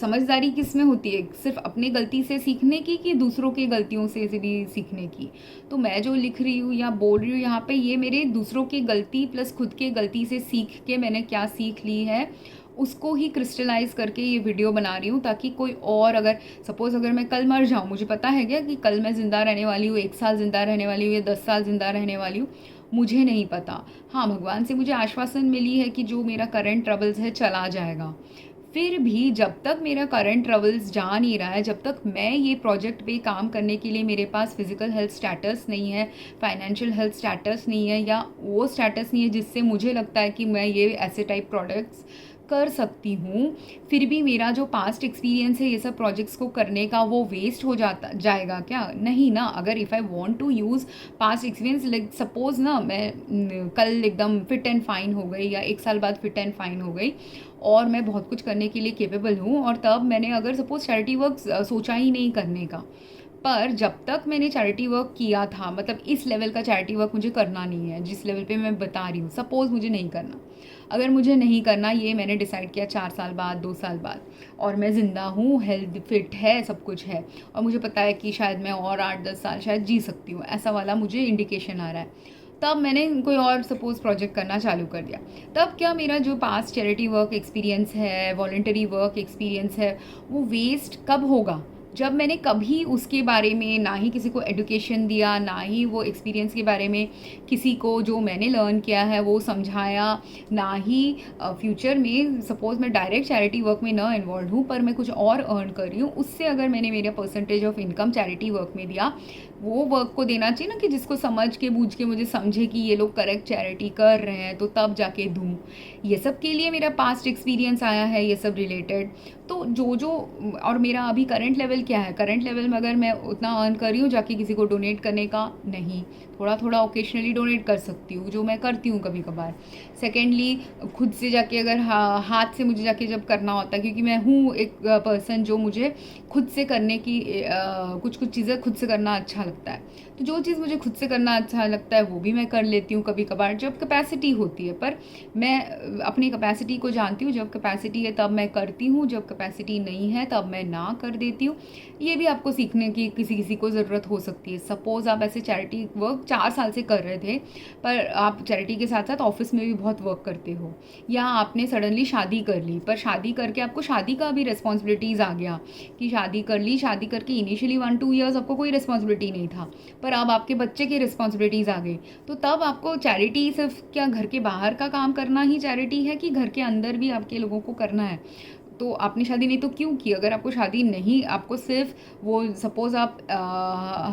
समझदारी किस में होती है, सिर्फ अपनी गलती से सीखने की कि दूसरों की गलतियों से भी सीखने की। तो मैं जो लिख रही हूँ या बोल रही हूँ यहाँ पे, ये मेरे दूसरों की गलती प्लस खुद के गलती से सीख के मैंने क्या सीख ली है उसको ही क्रिस्टलाइज़ करके ये वीडियो बना रही हूँ, ताकि कोई और, अगर सपोज़ अगर मैं कल मर जाऊँ, मुझे पता है क्या कि कल मैं ज़िंदा रहने वाली हूँ, 1 साल ज़िंदा रहने वाली हूँ या 10 साल ज़िंदा रहने वाली हूँ, मुझे नहीं पता। हाँ, भगवान से मुझे आश्वासन मिली है कि जो मेरा करंट ट्रबल्स है चला जाएगा। फिर भी जब तक मेरा करंट ट्रबल्स जा नहीं रहा है, जब तक मैं ये प्रोजेक्ट पे काम करने के लिए मेरे पास फिज़िकल हेल्थ स्टेटस नहीं है, फाइनेंशियल हेल्थ स्टेटस नहीं है, या वो स्टेटस नहीं है जिससे मुझे लगता है कि मैं ये ऐसे टाइप प्रोडक्ट्स कर सकती हूँ, फिर भी मेरा जो पास्ट एक्सपीरियंस है ये सब प्रोजेक्ट्स को करने का, वो वेस्ट हो जाएगा क्या? नहीं ना। अगर if I want to use past experience, like suppose ना मैं कल एकदम फिट एंड फाइन हो गई, या 1 साल बाद फिट एंड फाइन हो गई, और मैं बहुत कुछ करने के लिए केपेबल हूँ, और तब मैंने अगर सपोज़ चैरिटी वर्क सोचा ही नहीं करने का, पर जब तक मैंने चैरिटी वर्क किया था, मतलब इस लेवल का चैरिटी वर्क मुझे करना नहीं है जिस लेवल पे मैं बता रही हूँ, सपोज़ मुझे नहीं करना, अगर मुझे नहीं करना, ये मैंने डिसाइड किया 4 साल बाद, 2 साल बाद, और मैं ज़िंदा हूँ, हेल्थ फिट है, सब कुछ है, और मुझे पता है कि शायद मैं और 8-10 साल शायद जी सकती हूँ, ऐसा वाला मुझे इंडिकेशन आ रहा है, तब मैंने कोई और सपोज़ प्रोजेक्ट करना चालू कर दिया। तब क्या मेरा जो पास्ट चैरिटी वर्क एक्सपीरियंस है, वॉलंटरी वर्क एक्सपीरियंस है, वो वेस्ट कब होगा? जब मैंने कभी उसके बारे में ना ही किसी को एडुकेशन दिया, ना ही वो एक्सपीरियंस के बारे में किसी को जो मैंने लर्न किया है वो समझाया, ना ही फ्यूचर में सपोज़ मैं डायरेक्ट चैरिटी वर्क में ना इन्वॉल्व हूँ, पर मैं कुछ और अर्न कर रही हूँ, उससे अगर मैंने मेरा percentage of income charity work में दिया, वो वर्क को देना चाहिए ना, कि जिसको समझ के बूझ के मुझे समझे कि ये लोग करेक्ट चैरिटी कर रहे हैं, तो तब जाके दूँ। ये सब के लिए मेरा पास्ट एक्सपीरियंस आया है, ये सब रिलेटेड। तो जो और मेरा अभी करंट लेवल क्या है, करंट लेवल में अगर मैं उतना अर्न कर रही हूँ जाके किसी को डोनेट करने का, नहीं, थोड़ा थोड़ा ओकेशनली डोनेट कर सकती हूँ, जो मैं करती हूँ कभी कभार। सेकेंडली, खुद से जाके अगर हाथ से मुझे जाके जब करना होता है, क्योंकि मैं हूँ एक पर्सन जो मुझे खुद से करने की कुछ कुछ चीज़ें खुद से करना अच्छा लगता है, तो जो चीज़ मुझे खुद से करना अच्छा लगता है वो भी मैं कर लेती हूँ कभी कभार, जब कैपेसिटी होती है। पर मैं अपनी कैपेसिटी को जानती हूँ, जब कैपेसिटी है तब मैं करती हूँ, जब कैपेसिटी नहीं है तब मैं ना कर देती हूँ। ये भी आपको सीखने की किसी किसी को ज़रूरत हो सकती है। सपोज़ आप ऐसे चैरिटी वर्क 4 साल से कर रहे थे, पर आप चैरिटी के साथ साथ ऑफिस में भी बहुत वर्क करते हो, या आपने सडनली शादी कर ली, पर शादी करके आपको शादी का भी रिस्पॉन्सिबिलिटीज़ आ गया कि शादी कर ली, शादी करके इनिशियली 1-2 ईयर्स आपको कोई रिस्पॉन्सिबिलिटी नहीं था, पर अब आपके बच्चे की रिस्पॉन्सिबिलिटीज़ आ गई, तो तब आपको चैरिटी सिर्फ क्या घर के बाहर का काम करना ही चैरिटी है कि घर के अंदर भी आपके लोगों को करना है? तो आपने शादी नहीं तो क्यों की? अगर आपको शादी नहीं, आपको सिर्फ वो सपोज़ आप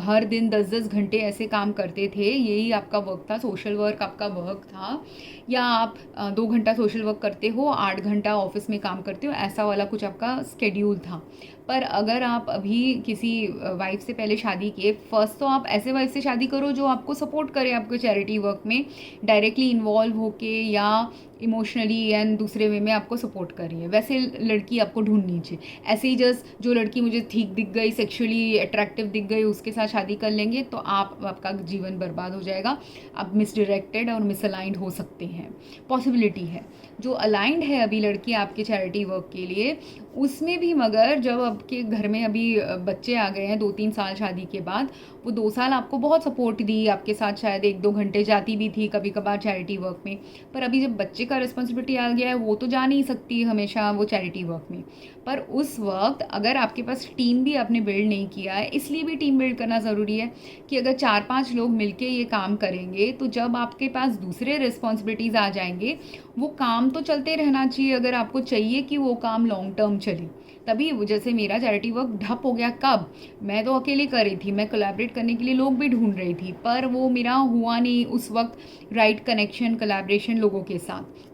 हर दिन 10-10 घंटे ऐसे काम करते थे, यही आपका वर्क था, सोशल वर्क आपका वर्क था, या आप 2 घंटा सोशल वर्क करते हो, 8 घंटा ऑफिस में काम करते हो, ऐसा वाला कुछ आपका स्केड्यूल था। पर अगर आप अभी किसी वाइफ से पहले शादी किए, फर्स्ट तो आप ऐसे वाइफ से शादी करो जो आपको सपोर्ट करे आपके चैरिटी वर्क में डायरेक्टली इन्वॉल्व होके, या इमोशनली एंड दूसरे वे में आपको सपोर्ट कर रही है, वैसे लड़की आपको ढूंढनी चाहिए। ऐसे ही जस्ट जो लड़की मुझे ठीक दिख गई, सेक्सुअली अट्रैक्टिव दिख गई, उसके साथ शादी कर लेंगे तो आपका जीवन बर्बाद हो जाएगा, आप मिसडायरेक्टेड और मिसअलाइंड हो सकते हैं, पॉसिबिलिटी है। जो अलाइंड है अभी लड़की आपके चैरिटी वर्क के लिए, उसमें भी मगर जब आपके घर में अभी बच्चे आ गए हैं 2-3 साल शादी के बाद, वो 2 साल आपको बहुत सपोर्ट दी, आपके साथ शायद 1-2 घंटे जाती भी थी कभी कभार चैरिटी वर्क में, पर अभी जब बच्चे का रिस्पॉन्सिबिलिटी आ गया है, वो तो जा नहीं सकती हमेशा वो चैरिटी वर्क में। पर उस वक्त अगर आपके पास टीम भी आपने बिल्ड नहीं किया है, इसलिए भी टीम बिल्ड करना ज़रूरी है कि अगर 4-5 लोग मिलके ये काम करेंगे तो जब आपके पास दूसरे रिस्पॉन्सिबिलिटीज़ आ जाएंगे, वो काम तो चलते रहना चाहिए अगर आपको चाहिए कि वो काम लॉन्ग टर्म चले। तभी जैसे मेरा चैरिटी वर्क ठप हो गया, कब? मैं तो अकेले कर रही थी, मैं कोलैबोरेट करने के लिए लोग भी ढूंढ रही थी, पर वो मेरा हुआ नहीं उस वक्त राइट कनेक्शन कोलैबोरेशन लोगों के साथ,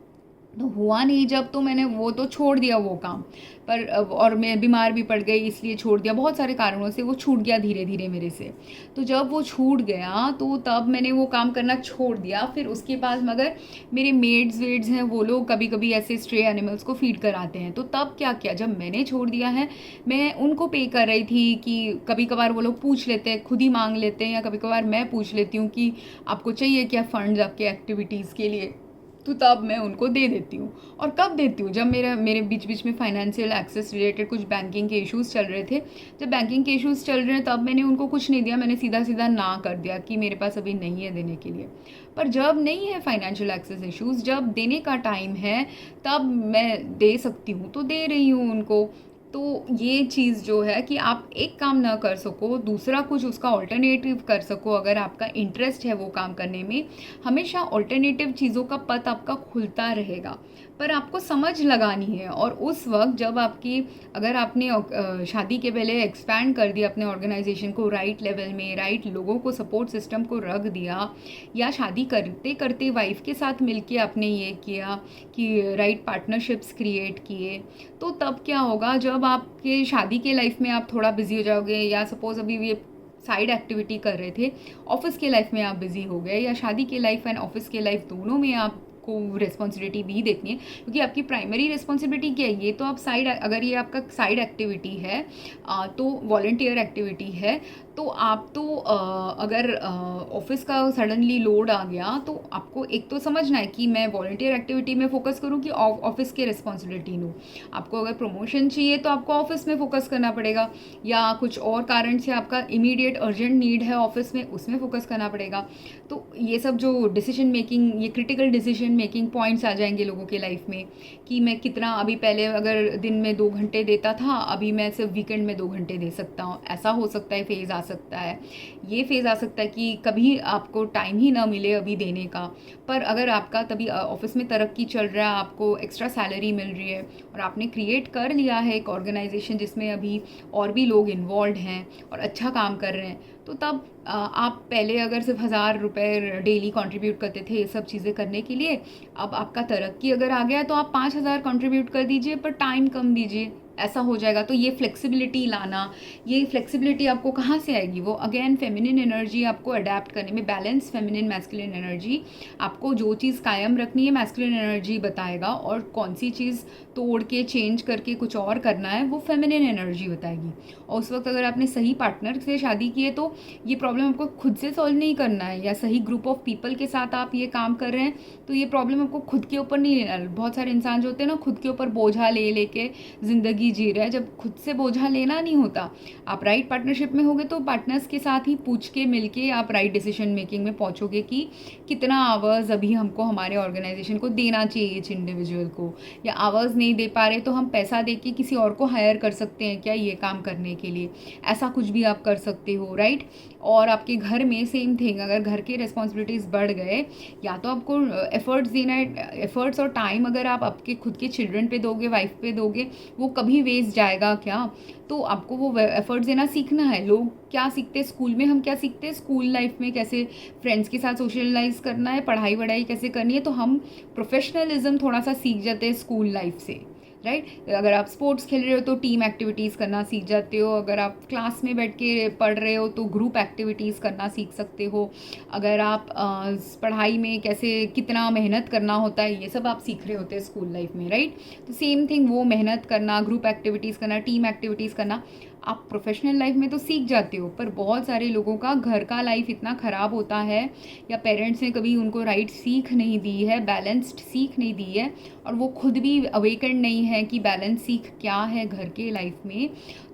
तो हुआ नहीं जब, तो मैंने वो तो छोड़ दिया वो काम। पर और मैं बीमार भी पड़ गई इसलिए छोड़ दिया, बहुत सारे कारणों से वो छूट गया धीरे धीरे मेरे से। तो जब वो छूट गया तो तब मैंने वो काम करना छोड़ दिया। फिर उसके बाद मगर मेरे मेड्स वेड्स हैं, वो लोग कभी कभी ऐसे स्ट्रे एनिमल्स को फीड कराते हैं, तो तब क्या किया, जब मैंने छोड़ दिया है मैं उनको पे कर रही थी कि कभी कभार वो लोग पूछ लेते हैं, खुद ही मांग लेते हैं, या कभी कभार मैं पूछ लेती हूँ कि आपको चाहिए क्या फंड्स आपके एक्टिविटीज़ के लिए, तो तब मैं उनको दे देती हूँ। और कब देती हूँ, जब मेरे बीच बीच में फाइनेंशियल एक्सेस रिलेटेड कुछ बैंकिंग के इश्यूज़ चल रहे थे, जब बैंकिंग के इश्यूज़ चल रहे हैं तब मैंने उनको कुछ नहीं दिया, मैंने सीधा सीधा ना कर दिया कि मेरे पास अभी नहीं है देने के लिए। पर जब नहीं है फाइनेंशियल एक्सेस इश्यूज़, जब देने का टाइम है तब मैं दे सकती हूँ, तो दे रही हूँ उनको। तो ये चीज़ जो है कि आप एक काम ना कर सको, दूसरा कुछ उसका ऑल्टरनेटिव कर सको, अगर आपका इंटरेस्ट है वो काम करने में, हमेशा ऑल्टरनेटिव चीज़ों का पथ आपका खुलता रहेगा। पर आपको समझ लगानी है, और उस वक्त जब आपकी, अगर आपने शादी के पहले एक्सपैंड कर दिया अपने ऑर्गेनाइजेशन को राइट लेवल में, राइट लोगों को सपोर्ट सिस्टम को रख दिया, या शादी करते करते वाइफ के साथ मिलके आपने ये किया कि राइट पार्टनरशिप्स क्रिएट किए, तो तब क्या होगा, जब आपके शादी के लाइफ में आप थोड़ा बिजी हो जाओगे, या सपोज अभी ये साइड एक्टिविटी कर रहे थे, ऑफिस के लाइफ में आप बिजी हो गए, या शादी के लाइफ एंड ऑफिस के लाइफ दोनों में आपको रिस्पॉन्सिबिलिटी भी देखनी है, क्योंकि आपकी प्राइमरी रिस्पॉन्सिबिलिटी क्या है, ये तो आप साइड, अगर ये आपका साइड एक्टिविटी है तो वॉलंटियर एक्टिविटी है, तो आप तो अगर ऑफिस का सडनली लोड आ गया तो आपको एक तो समझना है कि मैं वॉलंटियर एक्टिविटी में फोकस करूं कि ऑफिस की रिस्पॉन्सिबिलिटी लूँ। आपको अगर प्रमोशन चाहिए तो आपको ऑफिस में फोकस करना पड़ेगा, या कुछ और कारण से आपका इमीडिएट अर्जेंट नीड है ऑफिस में, उसमें फोकस करना पड़ेगा। तो ये सब जो डिसीजन मेकिंग, ये क्रिटिकल डिसीजन मेकिंग पॉइंट्स आ जाएंगे लोगों के लाइफ में, कि मैं कितना, अभी पहले अगर दिन में 2 घंटे देता था, अभी मैं सिर्फ वीकेंड में 2 घंटे दे सकता हूँ, ऐसा हो सकता है, फेज़ आ सकता है, ये फेज़ आ सकता है कि कभी आपको टाइम ही ना मिले अभी देने का। पर अगर आपका तभी ऑफिस में तरक्की चल रहा है, आपको एक्स्ट्रा सैलरी मिल रही है, और आपने क्रिएट कर लिया है एक ऑर्गेनाइजेशन जिसमें अभी और भी लोग इन्वॉल्व हैं और अच्छा काम कर रहे हैं, तो तब आप पहले अगर सिर्फ 1000 रुपये डेली कंट्रीब्यूट करते थे ये सब चीज़ें करने के लिए, अब आपका तरक्की अगर आ गया है तो आप 5000 कंट्रीब्यूट कर दीजिए, पर टाइम कम दीजिए, ऐसा हो जाएगा। तो ये फ्लेक्सिबिलिटी लाना, ये फ्लेक्सिबिलिटी आपको कहाँ से आएगी, वो अगेन फेमिनिन एनर्जी आपको अडेप्ट करने में, बैलेंस फेमिनिन मैस्कुलिन एनर्जी, आपको जो चीज़ कायम रखनी है मैस्कुलिन एनर्जी बताएगा, और कौन सी चीज़ तोड़ के चेंज करके कुछ और करना है वो फेमिनिन एनर्जी बताएगी। और उस वक्त अगर आपने सही पार्टनर से शादी की है तो ये प्रॉब्लम आपको खुद से सॉल्व नहीं करना है, या सही ग्रुप ऑफ पीपल के साथ आप ये काम कर रहे हैं तो ये प्रॉब्लम आपको खुद के ऊपर नहीं लेना। बहुत सारे इंसान जो होते हैं ना, खुद के ऊपर बोझा ले लेके ज़िंदगी ज़िंदगी जी रहा है जब खुद से बोझा लेना नहीं होता। आप राइट पार्टनरशिप में होगे तो पार्टनर्स के साथ ही पूछ के मिल के आप राइट डिसीजन मेकिंग में पहुँचोगे कि कितना आवर्स अभी हमको हमारे ऑर्गेनाइजेशन को देना चाहिए इस इंडिविजुअल को, या आवर्स नहीं दे पा रहे तो हम पैसा दे के किसी और को हायर कर सकते हैं क्या ये काम करने के लिए, ऐसा कुछ भी आप कर सकते हो, राइट। और आपके घर में सेम थिंग, अगर घर के रिस्पॉन्सिबिलिटीज़ बढ़ गए, या तो आपको एफर्ट्स देना है, एफर्ट्स और टाइम अगर आप आपके खुद के चिल्ड्रन पे दोगे, वाइफ पे दोगे, वो कभी वेस्ट जाएगा क्या? तो आपको वो एफर्ट्स देना सीखना है। लोग क्या सीखते हैं स्कूल में, हम क्या सीखते हैं स्कूल लाइफ में, कैसे फ्रेंड्स के साथ सोशलाइज करना है, पढ़ाई वढ़ाई कैसे करनी है, तो हम प्रोफेशनलिज्म थोड़ा सा सीख जाते हैं स्कूल लाइफ से, राइट। अगर आप स्पोर्ट्स खेल रहे हो तो टीम एक्टिविटीज़ करना सीख जाते हो, अगर आप क्लास में बैठ के पढ़ रहे हो तो ग्रुप एक्टिविटीज़ करना सीख सकते हो, अगर आप पढ़ाई में कैसे कितना मेहनत करना होता है ये सब आप सीख रहे होते हैं स्कूल लाइफ में, राइट। तो सेम थिंग, वो मेहनत करना, ग्रुप एक्टिविटीज़ करना, टीम एक्टिविटीज़ करना आप प्रोफेशनल लाइफ में तो सीख जाते हो। पर बहुत सारे लोगों का घर का लाइफ इतना ख़राब होता है, या पेरेंट्स ने कभी उनको राइट सीख नहीं दी है, बैलेंस्ड सीख नहीं दी है, और वो खुद भी अवेकन नहीं है कि बैलेंस सीख क्या है घर के लाइफ में,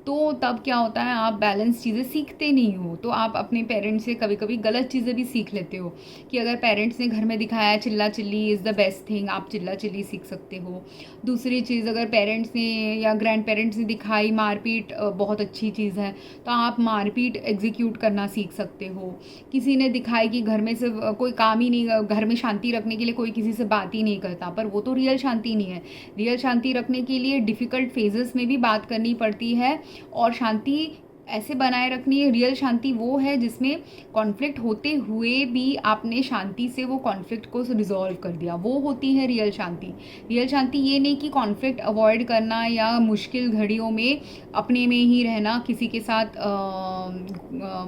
तो तब क्या होता है, आप बैलेंस चीज़ें सीखते नहीं हो। तो आप अपने पेरेंट्स से कभी कभी गलत चीज़ें भी सीख लेते हो, कि अगर पेरेंट्स ने घर में दिखाया चिल्ला chilli is the best thing, आप चिल्ला चिल्ली सीख सकते हो। दूसरी चीज़, अगर पेरेंट्स ने या ग्रैंड पेरेंट्स ने दिखाई मारपीट बहुत अच्छी चीज़ है, तो आप मारपीट एग्जीक्यूट करना सीख सकते हो। किसी ने दिखाई कि घर में सिर्फ कोई काम ही नहीं, घर में शांति रखने के लिए कोई किसी से बात ही नहीं करता, पर वो तो रियल शांति नहीं है। रियल शांति रखने के लिए डिफ़िकल्ट फेजेस में भी बात करनी पड़ती है, और शांति ऐसे बनाए रखनी है। रियल शांति वो है जिसमें कॉन्फ्लिक्ट होते हुए भी आपने शांति से वो कॉन्फ्लिक्ट को रिजॉल्व कर दिया, वो होती है रियल शांति। रियल शांति ये नहीं कि कॉन्फ्लिक्ट अवॉइड करना या मुश्किल घड़ियों में अपने में ही रहना, किसी के साथ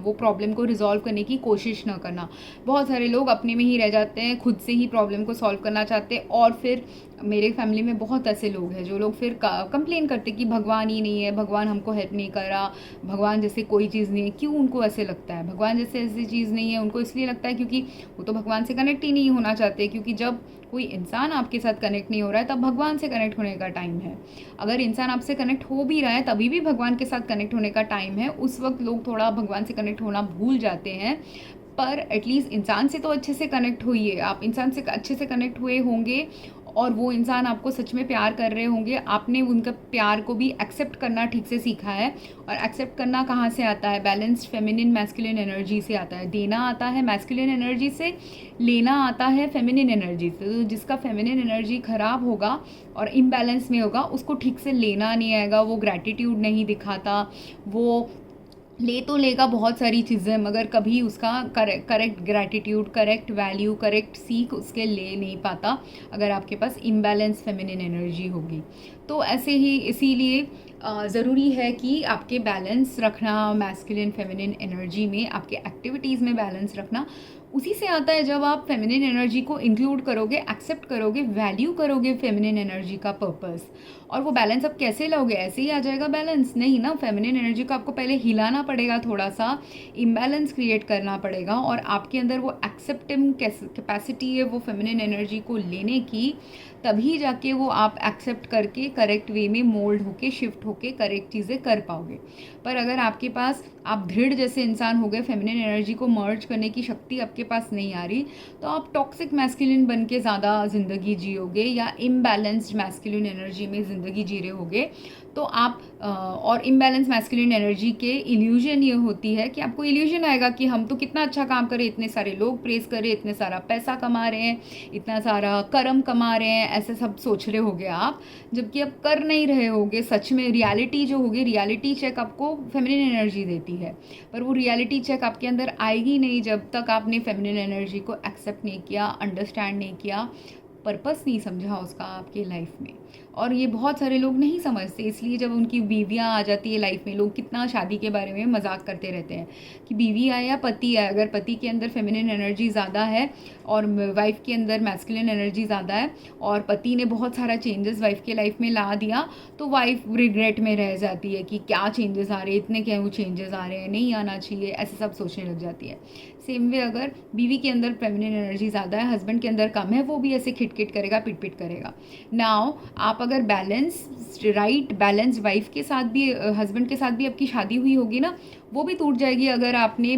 वो प्रॉब्लम को रिजॉल्व करने की कोशिश ना करना। बहुत सारे लोग अपने में ही रह जाते हैं, खुद से ही प्रॉब्लम को सॉल्व करना चाहते हैं, और फिर मेरे फैमिली में बहुत ऐसे लोग हैं जो लोग फिर कंप्लेन करते कि भगवान ही नहीं है, भगवान हमको हेल्प नहीं कर रहा, भगवान जैसे कोई चीज़ नहीं है। क्यों उनको ऐसे लगता है भगवान जैसे ऐसी चीज़ नहीं है? उनको इसलिए लगता है क्योंकि वो तो भगवान से कनेक्ट ही नहीं होना चाहते, क्योंकि जब कोई इंसान आपके साथ कनेक्ट नहीं हो रहा है तब भगवान से कनेक्ट होने का टाइम है। अगर इंसान आपसे कनेक्ट हो भी रहा है तभी भी भगवान के साथ कनेक्ट होने का टाइम है। उस वक्त लोग थोड़ा भगवान से कनेक्ट होना भूल जाते हैं, पर एटलीस्ट इंसान से तो अच्छे से कनेक्ट होइए। आप इंसान से अच्छे से कनेक्ट हुए होंगे और वो इंसान आपको सच में प्यार कर रहे होंगे, आपने उनका प्यार को भी एक्सेप्ट करना ठीक से सीखा है। और एक्सेप्ट करना कहाँ से आता है? बैलेंस्ड फेमिनिन मैस्कुलिन एनर्जी से आता है। देना आता है मैस्कुलिन एनर्जी से, लेना आता है फेमिनिन एनर्जी से। तो जिसका फेमिनिन एनर्जी ख़राब होगा और इम्बैलेंस में होगा, उसको ठीक से लेना नहीं आएगा, वो ग्रैटिट्यूड नहीं दिखाता, वो ले तो लेगा बहुत सारी चीज़ें, मगर कभी उसका correct gratitude, correct value, correct सीख उसके ले नहीं पाता अगर आपके पास इम्बैलेंस फेमिनिन एनर्जी होगी। तो ऐसे ही इसीलिए ज़रूरी है कि आपके बैलेंस रखना मैस्कुलिन फेमिनिन एनर्जी में, आपके एक्टिविटीज़ में बैलेंस रखना उसी से आता है जब आप फेमिनिन एनर्जी को इंक्लूड करोगे, एक्सेप्ट करोगे, वैल्यू करोगे फेमिनिन एनर्जी का पर्पस। और वो बैलेंस आप कैसे लाओगे? ऐसे ही आ जाएगा बैलेंस? नहीं ना, फेमिनिन एनर्जी को आपको पहले हिलाना पड़ेगा, थोड़ा सा इम्बैलेंस क्रिएट करना पड़ेगा, और आपके अंदर वो एक्सेप्टिंग कैपेसिटी है वो फेमिनिन एनर्जी को लेने की, तभी जाके वो आप एक्सेप्ट करके करेक्ट वे में मोल्ड होके, शिफ्ट होके करेक्ट चीज़ें कर पाओगे। पर अगर आपके पास, आप दृढ़ जैसे इंसान हो गए, फेमिनिन एनर्जी को मर्ज करने की शक्ति आपके पास नहीं आ रही, तो आप टॉक्सिक मैस्कुलिन बन के ज़्यादा ज़िंदगी जियोगे, या इम्बैलेंस्ड मैस्कुलिन एनर्जी में ज़िंदगी जी रहे होगे। तो आप और इम्बैलेंस मैस्कुलिन एनर्जी के इल्यूजन ये होती है कि आपको इल्यूजन आएगा कि हम तो कितना अच्छा काम करें, इतने सारे लोग प्रेस करें, इतने सारा पैसा कमा रहे हैं, इतना सारा कर्म कमा रहे हैं, ऐसे सब सोच रहे होगे आप, जबकि आप कर नहीं रहे होगे। सच में रियलिटी जो होगी, रियलिटी चेक आपको फेमिनिन एनर्जी देती है, पर वो रियलिटी चेक आपके अंदर आएगी नहीं जब तक आपने फेमिनिन एनर्जी को एक्सेप्ट नहीं किया, अंडरस्टैंड नहीं किया, पर्पस नहीं समझा उसका आपके लाइफ में। और ये बहुत सारे लोग नहीं समझते, इसलिए जब उनकी बीवियाँ आ जाती है लाइफ में, लोग कितना शादी के बारे में मजाक करते रहते हैं कि बीवी आए या पति आए, अगर पति के अंदर फेमिनिन एनर्जी ज़्यादा है और वाइफ के अंदर मैस्कुलिन एनर्जी ज़्यादा है, और पति ने बहुत सारा चेंजेस वाइफ के लाइफ में ला दिया, तो वाइफ रिग्रेट में रह जाती है कि क्या चेंजेस आ रहे हैं, इतने क्या वो चेंजेस आ रहे हैं, नहीं आना चाहिए, ऐसे सब सोचने लग जाती है। सेम वे अगर बीवी के अंदर फेमिनिन एनर्जी ज़्यादा है, हस्बैंड के अंदर कम है, वो भी ऐसे खिटखिट करेगा, पिट करेगा। नाउ आप अगर बैलेंस वाइफ के साथ भी, हस्बैंड के साथ भी आपकी शादी हुई होगी ना, वो भी टूट जाएगी अगर आपने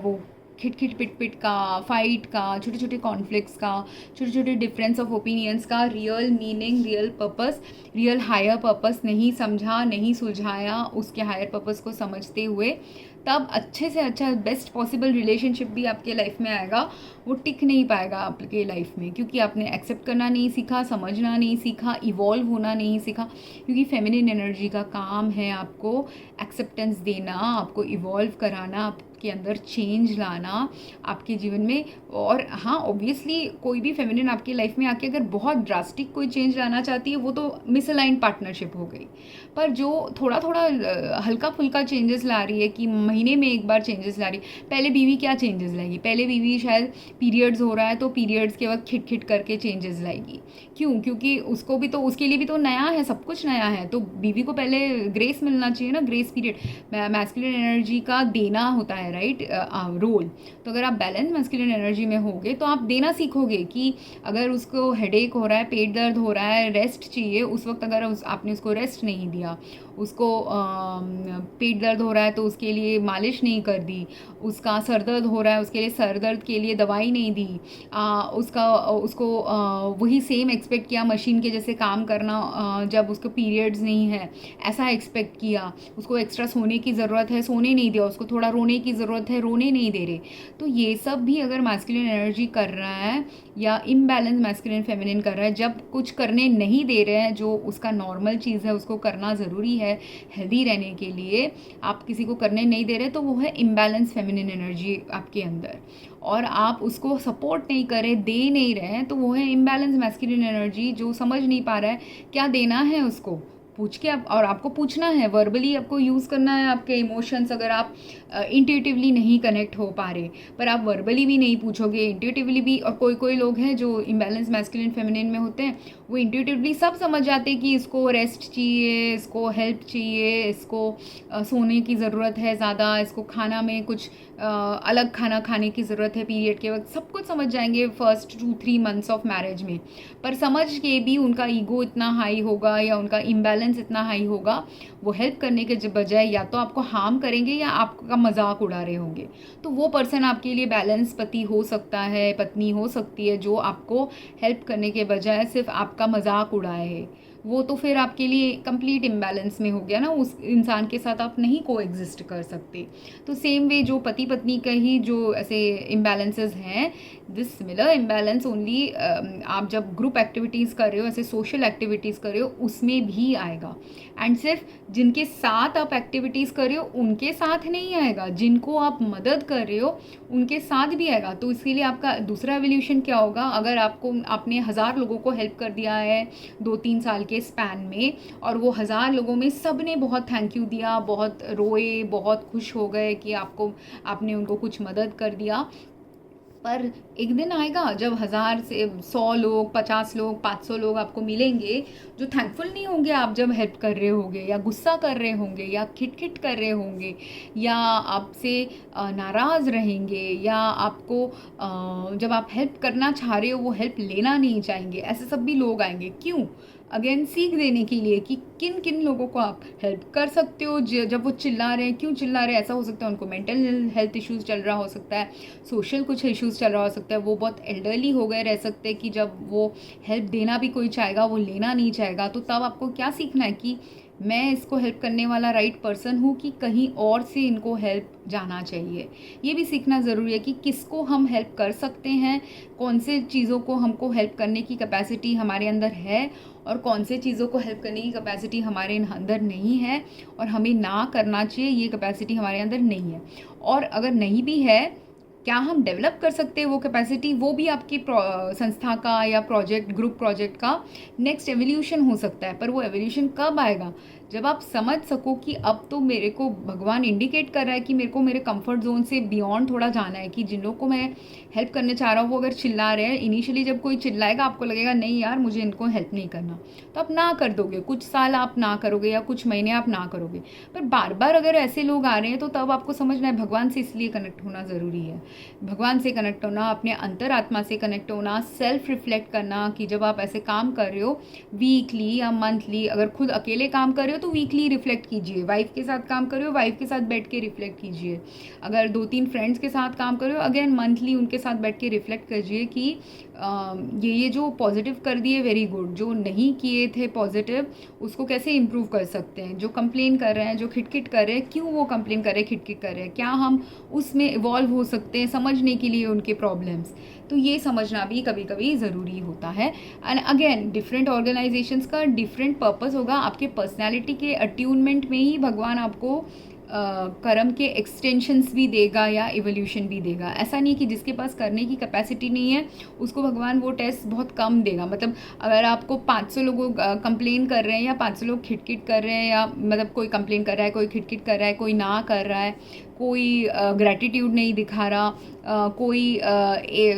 वो खिट पिट का, फाइट का, छोटे छोटे कॉन्फ्लिक्ट्स का, छोटे छोटे डिफरेंस ऑफ ओपिनियंस का real meaning, real purpose, real higher purpose नहीं समझा, नहीं सुलझाया, उसके हायर पर्पस को समझते हुए तब अच्छे से अच्छा बेस्ट पॉसिबल रिलेशनशिप भी आपके लाइफ में आएगा, वो टिक नहीं पाएगा आपके लाइफ में, क्योंकि आपने एक्सेप्ट करना नहीं सीखा, समझना नहीं सीखा, इवॉल्व होना नहीं सीखा। क्योंकि फेमिनिन एनर्जी का काम है आपको एक्सेप्टेंस देना, आपको इवॉल्व कराना, आपके अंदर चेंज लाना आपके जीवन में। और हाँ, ऑब्वियसली कोई भी फेमिनिन आपकी लाइफ में आके अगर बहुत ड्रास्टिक कोई चेंज लाना चाहती है, वो तो मिसअलाइंड पार्टनरशिप हो गई। पर जो थोड़ा थोड़ा हल्का फुल्का चेंजेस ला रही है, कि महीने में एक बार चेंजेस ला रही है, पहले बीवी क्या चेंजेस लाएगी? पहले बीवी शायद पीरियड्स हो रहा है तो पीरियड्स के वक्त खिट करके चेंजेस लाएगी। क्यों? क्योंकि उसको भी तो, उसके लिए भी तो नया है, सब कुछ नया है, तो बीवी को पहले ग्रेस मिलना चाहिए ना, ग्रेस पीरियड। मैस्कुलिन एनर्जी का देना होता है, राइट, रोल। तो अगर आप बैलेंस मैस्कुलिन एनर्जी में होगे तो आप देना सीखोगे, कि अगर उसको हेडेक हो रहा है, पेट दर्द हो रहा है, रेस्ट चाहिए, उस वक्त अगर आपने उसको रेस्ट नहीं दिया, उसको पेट दर्द हो रहा है तो उसके लिए मालिश नहीं कर दी, उसका सर दर्द हो रहा है उसके लिए सर दर्द के लिए दवाई नहीं दी, उसको वही सेम एक्सपेक्ट किया मशीन के जैसे काम करना, जब उसको पीरियड्स नहीं है ऐसा एक्सपेक्ट किया, उसको एक्स्ट्रा सोने की ज़रूरत है, सोने नहीं दिया, उसको थोड़ा रोने की ज़रूरत है, रोने नहीं दे रहे। तो ये सब भी अगर मैस्कुलिन एनर्जी कर रहा है, या इम्बैलेंस मैस्कुलिन फेमिनिन कर रहा है, जब कुछ करने नहीं दे रहे हैं जो उसका नॉर्मल चीज़ है, उसको करना ज़रूरी है हेल्दी रहने के लिए, आप किसी को करने नहीं दे रहे, तो वो है इम्बैलेंस फेमिनिन एनर्जी आपके अंदर। और आप उसको सपोर्ट नहीं कर रहे, दे नहीं रहे हैं, तो वो है इम्बैलेंस मैस्कुलिन एनर्जी, जो समझ नहीं पा रहा है क्या देना है उसको। पूछ के आप, और आपको पूछना है, वर्बली आपको यूज़ करना है आपके इमोशंस। अगर आप इंट्यूटिवली नहीं कनेक्ट हो पा रहे, पर आप वर्बली भी नहीं पूछोगे, इंट्यूटिवली भी। और कोई लोग हैं जो इम्बैलेंस मैस्कुलिन फेमिनिन में होते हैं, वो इंट्यूटिवली सब समझ जाते हैं कि इसको रेस्ट चाहिए, इसको हेल्प चाहिए, इसको सोने की ज़रूरत है ज़्यादा, इसको खाना में कुछ अलग खाना खाने की ज़रूरत है पीरियड के वक्त, सब कुछ समझ जाएंगे फर्स्ट 2-3 मंथ्स ऑफ मैरिज में। पर समझ के भी उनका ईगो इतना हाई होगा, या उनका इम्बैलेंस इतना हाई होगा, वो हेल्प करने के बजाय या तो आपको हार्म करेंगे या आपका मजाक उड़ा रहे होंगे। तो वो पर्सन आपके लिए बैलेंस पति हो सकता है, पत्नी हो सकती है, जो आपको हेल्प करने के बजाय सिर्फ आपका मजाक उड़ाए। वो तो फिर आपके लिए कंप्लीट इम्बैलेंस में हो गया ना, उस इंसान के साथ आप नहीं को एग्जिस्ट कर सकते। तो सेम वे जो पति पत्नी का ही जो ऐसे इम्बैलेंसेस हैं, दिस सिमिलर इम्बैलेंस ओनली आप जब ग्रुप एक्टिविटीज़ कर रहे हो, ऐसे सोशल एक्टिविटीज़ कर रहे हो, उसमें भी आएगा। एंड सिर्फ जिनके साथ आप एक्टिविटीज़ कर रहे हो उनके साथ नहीं आएगा, जिनको आप मदद कर रहे हो उनके साथ भी आएगा। तो इसके लिए आपका दूसरा एवोल्यूशन क्या होगा? अगर आपने 1000 लोगों को हेल्प कर दिया है 2-3 साल के स्पैन में, और वो 1000 लोगों में सब ने बहुत थैंक यू दिया, बहुत रोए, बहुत खुश हो गए कि आपने उनको कुछ मदद कर दिया। पर एक दिन आएगा जब 1000 से 100 लोग, 50 लोग, 500 लोग आपको मिलेंगे जो थैंकफुल नहीं होंगे आप जब हेल्प कर रहे होंगे, या गुस्सा कर रहे होंगे, या खिट कर रहे होंगे, या आपसे नाराज़ रहेंगे, या आपको जब आप हेल्प करना चाह रहे हो वो हेल्प लेना नहीं चाहेंगे। ऐसे सब भी लोग आएंगे। क्यों? अगेन सीख देने के लिए कि किन किन लोगों को आप हेल्प कर सकते हो। जब वो चिल्ला रहे हैं, क्यों चिल्ला रहे हैं? ऐसा हो सकता है उनको मेंटल हेल्थ इश्यूज़ चल रहा हो सकता है, सोशल कुछ इश्यूज़ चल रहा हो सकता है, वो बहुत एल्डरली हो गए रह सकते हैं कि जब वो हेल्प देना भी कोई चाहेगा वो लेना नहीं चाहेगा। तो तब आपको क्या सीखना है कि मैं इसको हेल्प करने वाला राइट पर्सन हूँ कि कहीं और से इनको हेल्प जाना चाहिए। ये भी सीखना ज़रूरी है कि किसको हम हेल्प कर सकते हैं, कौन से चीज़ों को हमको हेल्प करने की कैपेसिटी हमारे अंदर है, और कौन से चीज़ों को हेल्प करने की कैपेसिटी हमारे अंदर नहीं है और हमें ना करना चाहिए, ये कैपेसिटी हमारे अंदर नहीं है। और अगर नहीं भी है, क्या हम डेवलप कर सकते हैं वो कैपेसिटी, वो भी आपकी संस्था का या प्रोजेक्ट, ग्रुप प्रोजेक्ट का नेक्स्ट एवोल्यूशन हो सकता है। पर वो एवोल्यूशन कब आएगा? जब आप समझ सको कि अब तो मेरे को भगवान इंडिकेट कर रहा है कि मेरे को मेरे कंफर्ट जोन से बियॉन्ड थोड़ा जाना है, कि जिन लोग को मैं हेल्प करने चाह रहा हूँ वो अगर चिल्ला रहे हैं, इनिशियली जब कोई चिल्लाएगा आपको लगेगा नहीं यार मुझे इनको हेल्प नहीं करना, तो आप ना कर दोगे, कुछ साल आप ना करोगे या कुछ महीने आप ना करोगे। पर बार बार अगर ऐसे लोग आ रहे हैं तो तब आपको समझना है भगवान से इसलिए कनेक्ट होना ज़रूरी है। भगवान से कनेक्ट होना, अपने अंतरात्मा से कनेक्ट होना, सेल्फ रिफ्लेक्ट करना कि जब आप ऐसे काम कर रहे हो वीकली या मंथली, अगर खुद अकेले काम कर रहे हो तो वीकली रिफ्लेक्ट कीजिए, वाइफ के साथ काम कर रहे हो वाइफ के साथ बैठ के रिफ्लेक्ट कीजिए, अगर 2-3 फ्रेंड्स के साथ काम कर रहे हो अगेन मंथली उनके साथ बैठ के रिफ्लेक्ट कीजिए कि ये जो पॉजिटिव कर दिए वेरी गुड, जो नहीं किए थे पॉजिटिव उसको कैसे इम्प्रूव कर सकते हैं, जो कंप्लेन कर रहे हैं, जो खिटखिट कर रहे हैं, क्यों वो कंप्लेन कर रहे हैं, खिटखिट कर रहे हैं, क्या हम उसमें इवॉल्व हो सकते हैं समझने के लिए उनके प्रॉब्लम्स। तो ये समझना भी कभी कभी ज़रूरी होता है। एंड अगेन डिफरेंट ऑर्गेनाइजेशंस का डिफरेंट पर्पस होगा, आपके पर्सनैलिटी के अट्यूनमेंट में ही भगवान आपको कर्म के एक्सटेंशंस भी देगा या इवोल्यूशन भी देगा। ऐसा नहीं कि जिसके पास करने की कैपेसिटी नहीं है उसको भगवान वो टेस्ट बहुत कम देगा। मतलब अगर आपको 500 लोग कंप्लेन कर रहे हैं या 500 लोग खिटखिट कर रहे हैं, या मतलब कोई कंप्लेन कर रहा है, कोई खिटखिट कर रहा है, कोई ना कर रहा है, कोई ग्रैटिट्यूड नहीं दिखा रहा, कोई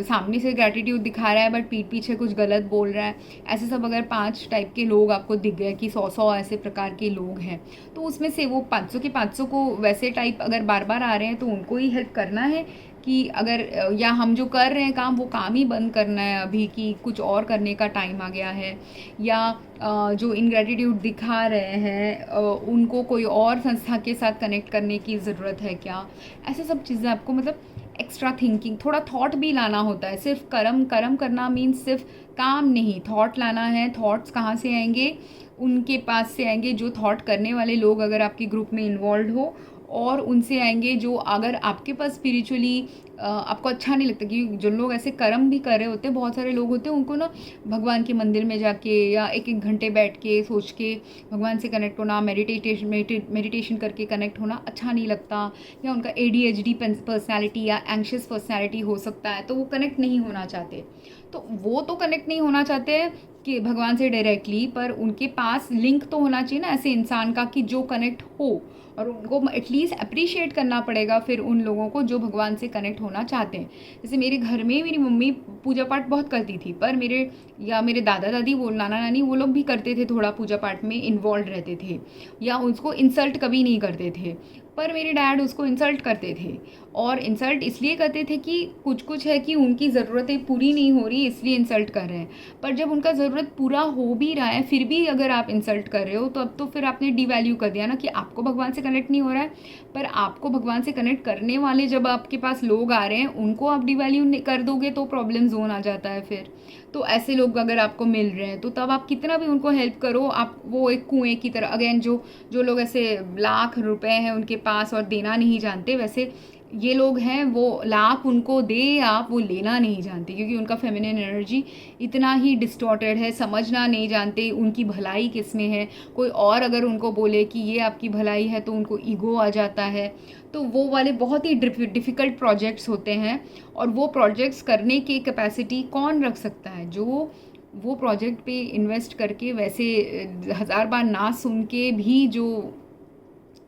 सामने से ग्रैटिट्यूड दिखा रहा है बट पीठ पीछे कुछ गलत बोल रहा है, ऐसे सब अगर 5 टाइप के लोग आपको दिख गए कि 100 ऐसे प्रकार के लोग हैं, तो उसमें से वो 500 के 500 को वैसे टाइप अगर बार बार आ रहे हैं तो उनको ही हेल्प करना है कि अगर या हम जो कर रहे हैं काम वो काम ही बंद करना है अभी, कि कुछ और करने का टाइम आ गया है, या जो इनग्रेटिट्यूड दिखा रहे हैं उनको कोई और संस्था के साथ कनेक्ट करने की ज़रूरत है क्या। ऐसे सब चीज़ें आपको मतलब एक्स्ट्रा थिंकिंग, थोड़ा थॉट भी लाना होता है। सिर्फ कर्म कर्म करना मीन्स सिर्फ काम नहीं, थॉट लाना है। थॉट्स कहाँ से आएंगे? उनके पास से आएंगे जो थॉट करने वाले लोग अगर आपके ग्रुप में इन्वॉल्व हो, और उनसे आएंगे जो अगर आपके पास स्पिरिचुअली आपको अच्छा नहीं लगता, कि जो लोग ऐसे कर्म भी कर रहे होते हैं, बहुत सारे लोग होते हैं उनको ना भगवान के मंदिर में जाके या 1-1 घंटे बैठ के सोच के भगवान से कनेक्ट होना, मेडिटेशन करके कनेक्ट होना अच्छा नहीं लगता, या उनका ADHD पर्सनैलिटी या एंग्शियस पर्सनैलिटी हो सकता है तो वो कनेक्ट नहीं होना चाहते। तो वो तो कनेक्ट नहीं होना चाहते कि भगवान से डायरेक्टली, पर उनके पास लिंक तो होना चाहिए ना ऐसे इंसान का कि जो कनेक्ट हो, और उनको एटलीस्ट अप्रिशिएट करना पड़ेगा फिर उन लोगों को जो भगवान से कनेक्ट होना चाहते हैं। जैसे मेरे घर में मेरी मम्मी पूजा पाठ बहुत करती थी, पर मेरे दादा दादी, वो नाना नानी, वो लोग भी करते थे, थोड़ा पूजा पाठ में इन्वॉल्व रहते थे, या उसको इंसल्ट कभी नहीं करते थे। पर मेरे डैड उसको इंसल्ट करते थे, और इंसल्ट इसलिए करते थे कि कुछ है कि उनकी ज़रूरतें पूरी नहीं हो रही इसलिए इंसल्ट कर रहे हैं। पर जब उनका ज़रूरत पूरा हो भी रहा है फिर भी अगर आप इंसल्ट कर रहे हो तो अब तो फिर आपने डिवैल्यू कर दिया ना, कि आपको भगवान से कनेक्ट नहीं हो रहा है, पर आपको भगवान से कनेक्ट करने वाले जब आपके पास लोग आ रहे हैं उनको आप डिवैल्यू कर दोगे तो प्रॉब्लम जोन आ जाता है फिर। तो ऐसे लोग अगर आपको मिल रहे हैं तो तब आप कितना भी उनको हेल्प करो, आप वो एक कुएं की तरह, अगेन जो लोग ऐसे लाख रुपए हैं उनके पास और देना नहीं जानते, वैसे ये लोग हैं वो लाख उनको दे आप वो लेना नहीं जानते, क्योंकि उनका फेमिनिन एनर्जी इतना ही डिस्टॉर्टेड है, समझना नहीं जानते उनकी भलाई किस में है। कोई और अगर उनको बोले कि ये आपकी भलाई है तो उनको ईगो आ जाता है। तो वो वाले बहुत ही डिफ़िकल्ट प्रोजेक्ट्स होते हैं, और वो प्रोजेक्ट्स करने की कैपेसिटी कौन रख सकता है? जो वो प्रोजेक्ट पे इन्वेस्ट करके वैसे 1000 बार ना सुन के भी जो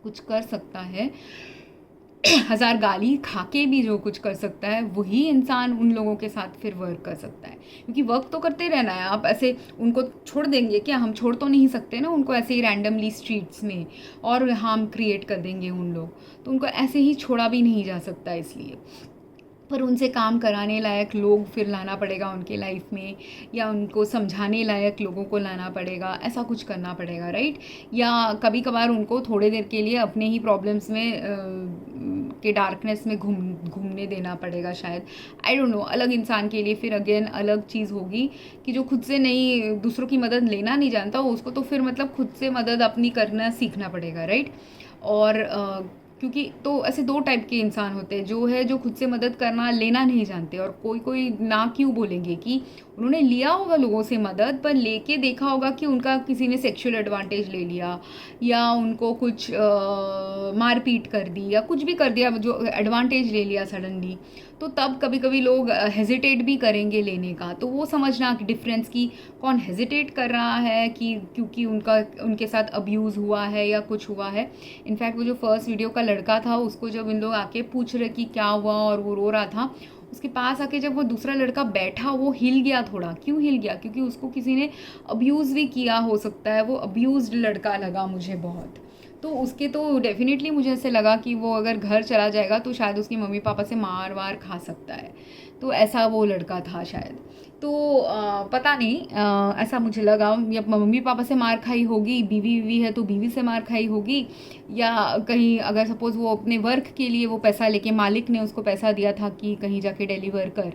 कुछ कर सकता है, 1000 गाली खा के भी जो कुछ कर सकता है, वही इंसान उन लोगों के साथ फिर वर्क कर सकता है। क्योंकि वर्क तो करते रहना है, आप ऐसे उनको छोड़ देंगे क्या? हम छोड़ तो नहीं सकते ना उनको ऐसे ही रैंडमली स्ट्रीट्स में, और हार्म क्रिएट कर देंगे उन लोग, तो उनको ऐसे ही छोड़ा भी नहीं जा सकता। इसलिए पर उनसे काम कराने लायक लोग फिर लाना पड़ेगा उनके लाइफ में, या उनको समझाने लायक लोगों को लाना पड़ेगा, ऐसा कुछ करना पड़ेगा, राइट। या कभी कभार उनको थोड़े देर के लिए अपने ही प्रॉब्लम्स में के डार्कनेस में घूमने देना पड़ेगा शायद, आई डोंट नो। अलग इंसान के लिए फिर अगेन अलग चीज़ होगी, कि जो खुद से नहीं, दूसरों की मदद लेना नहीं जानता उसको तो फिर मतलब खुद से मदद अपनी करना सीखना पड़ेगा, राइट। और क्योंकि तो ऐसे 2 टाइप के इंसान होते हैं, जो खुद से मदद करना लेना नहीं जानते, और कोई ना क्यों बोलेंगे कि उन्होंने लिया होगा लोगों से मदद, पर लेके देखा होगा कि उनका किसी ने सेक्सुअल एडवांटेज ले लिया, या उनको कुछ मारपीट कर दी, या कुछ भी कर दिया जो एडवांटेज ले लिया सडनली, तो तब कभी कभी लोग हेजिटेट भी करेंगे लेने का। तो वो समझना कि डिफरेंस की कौन हेजिटेट कर रहा है कि क्योंकि उनके साथ अब्यूज़ हुआ है या कुछ हुआ है। इनफैक्ट वो जो फर्स्ट वीडियो का लड़का था, उसको जब इन लोग आके पूछ रहे कि क्या हुआ और वो रो रहा था, उसके पास आके जब वो दूसरा लड़का बैठा वो हिल गया थोड़ा। क्यों हिल गया? क्योंकि उसको किसी ने अब्यूज़ भी किया हो सकता है। वो अब्यूज़्ड लड़का लगा मुझे बहुत। तो उसके तो डेफ़िनेटली मुझे ऐसे लगा कि वो अगर घर चला जाएगा तो शायद उसके मम्मी पापा से मार वार खा सकता है। तो ऐसा वो लड़का था शायद। तो पता नहीं, ऐसा मुझे लगा, या मम्मी पापा से मार खाई होगी, बीवी बीवी है तो बीवी से मार खाई होगी, या कहीं अगर सपोज़ वो अपने वर्क के लिए वो पैसा लेके, मालिक ने उसको पैसा दिया था कि कहीं जाके डिलीवर कर,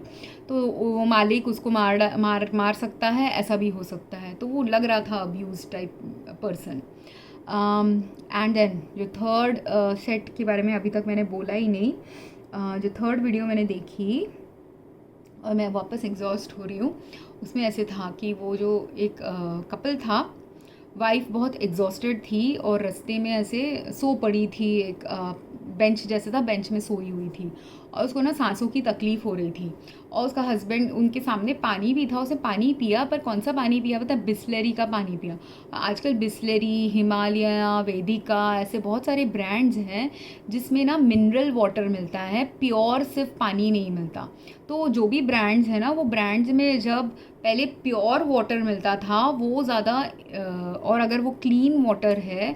तो वो मालिक उसको मार सकता है, ऐसा भी हो सकता है। तो वो लग रहा था abuse type person. And then जो थर्ड सेट के बारे में अभी तक मैंने बोला ही नहीं। जो थर्ड वीडियो मैंने देखी और मैं वापस एग्जॉस्ट हो रही हूँ, उसमें ऐसे था कि वो जो एक कपल था, वाइफ बहुत एग्जॉस्टेड थी और रास्ते में ऐसे सो पड़ी थी, एक बेंच जैसे था, बेंच में सोई हुई थी और उसको ना सांसों की तकलीफ़ हो रही थी। और उसका हस्बैंड उनके सामने पानी भी था, उसने पानी पिया, पर कौन सा पानी पिया पता? बिस्लरी का पानी पिया। आजकल बिस्लरी, हिमालया, वेदिका, ऐसे बहुत सारे ब्रांड्स हैं जिसमें ना मिनरल वाटर मिलता है, प्योर सिर्फ पानी नहीं मिलता। तो जो भी ब्रांड्स हैं ना, वो ब्रांड्स में जब पहले प्योर वाटर मिलता था वो ज़्यादा, और अगर वो क्लीन वाटर है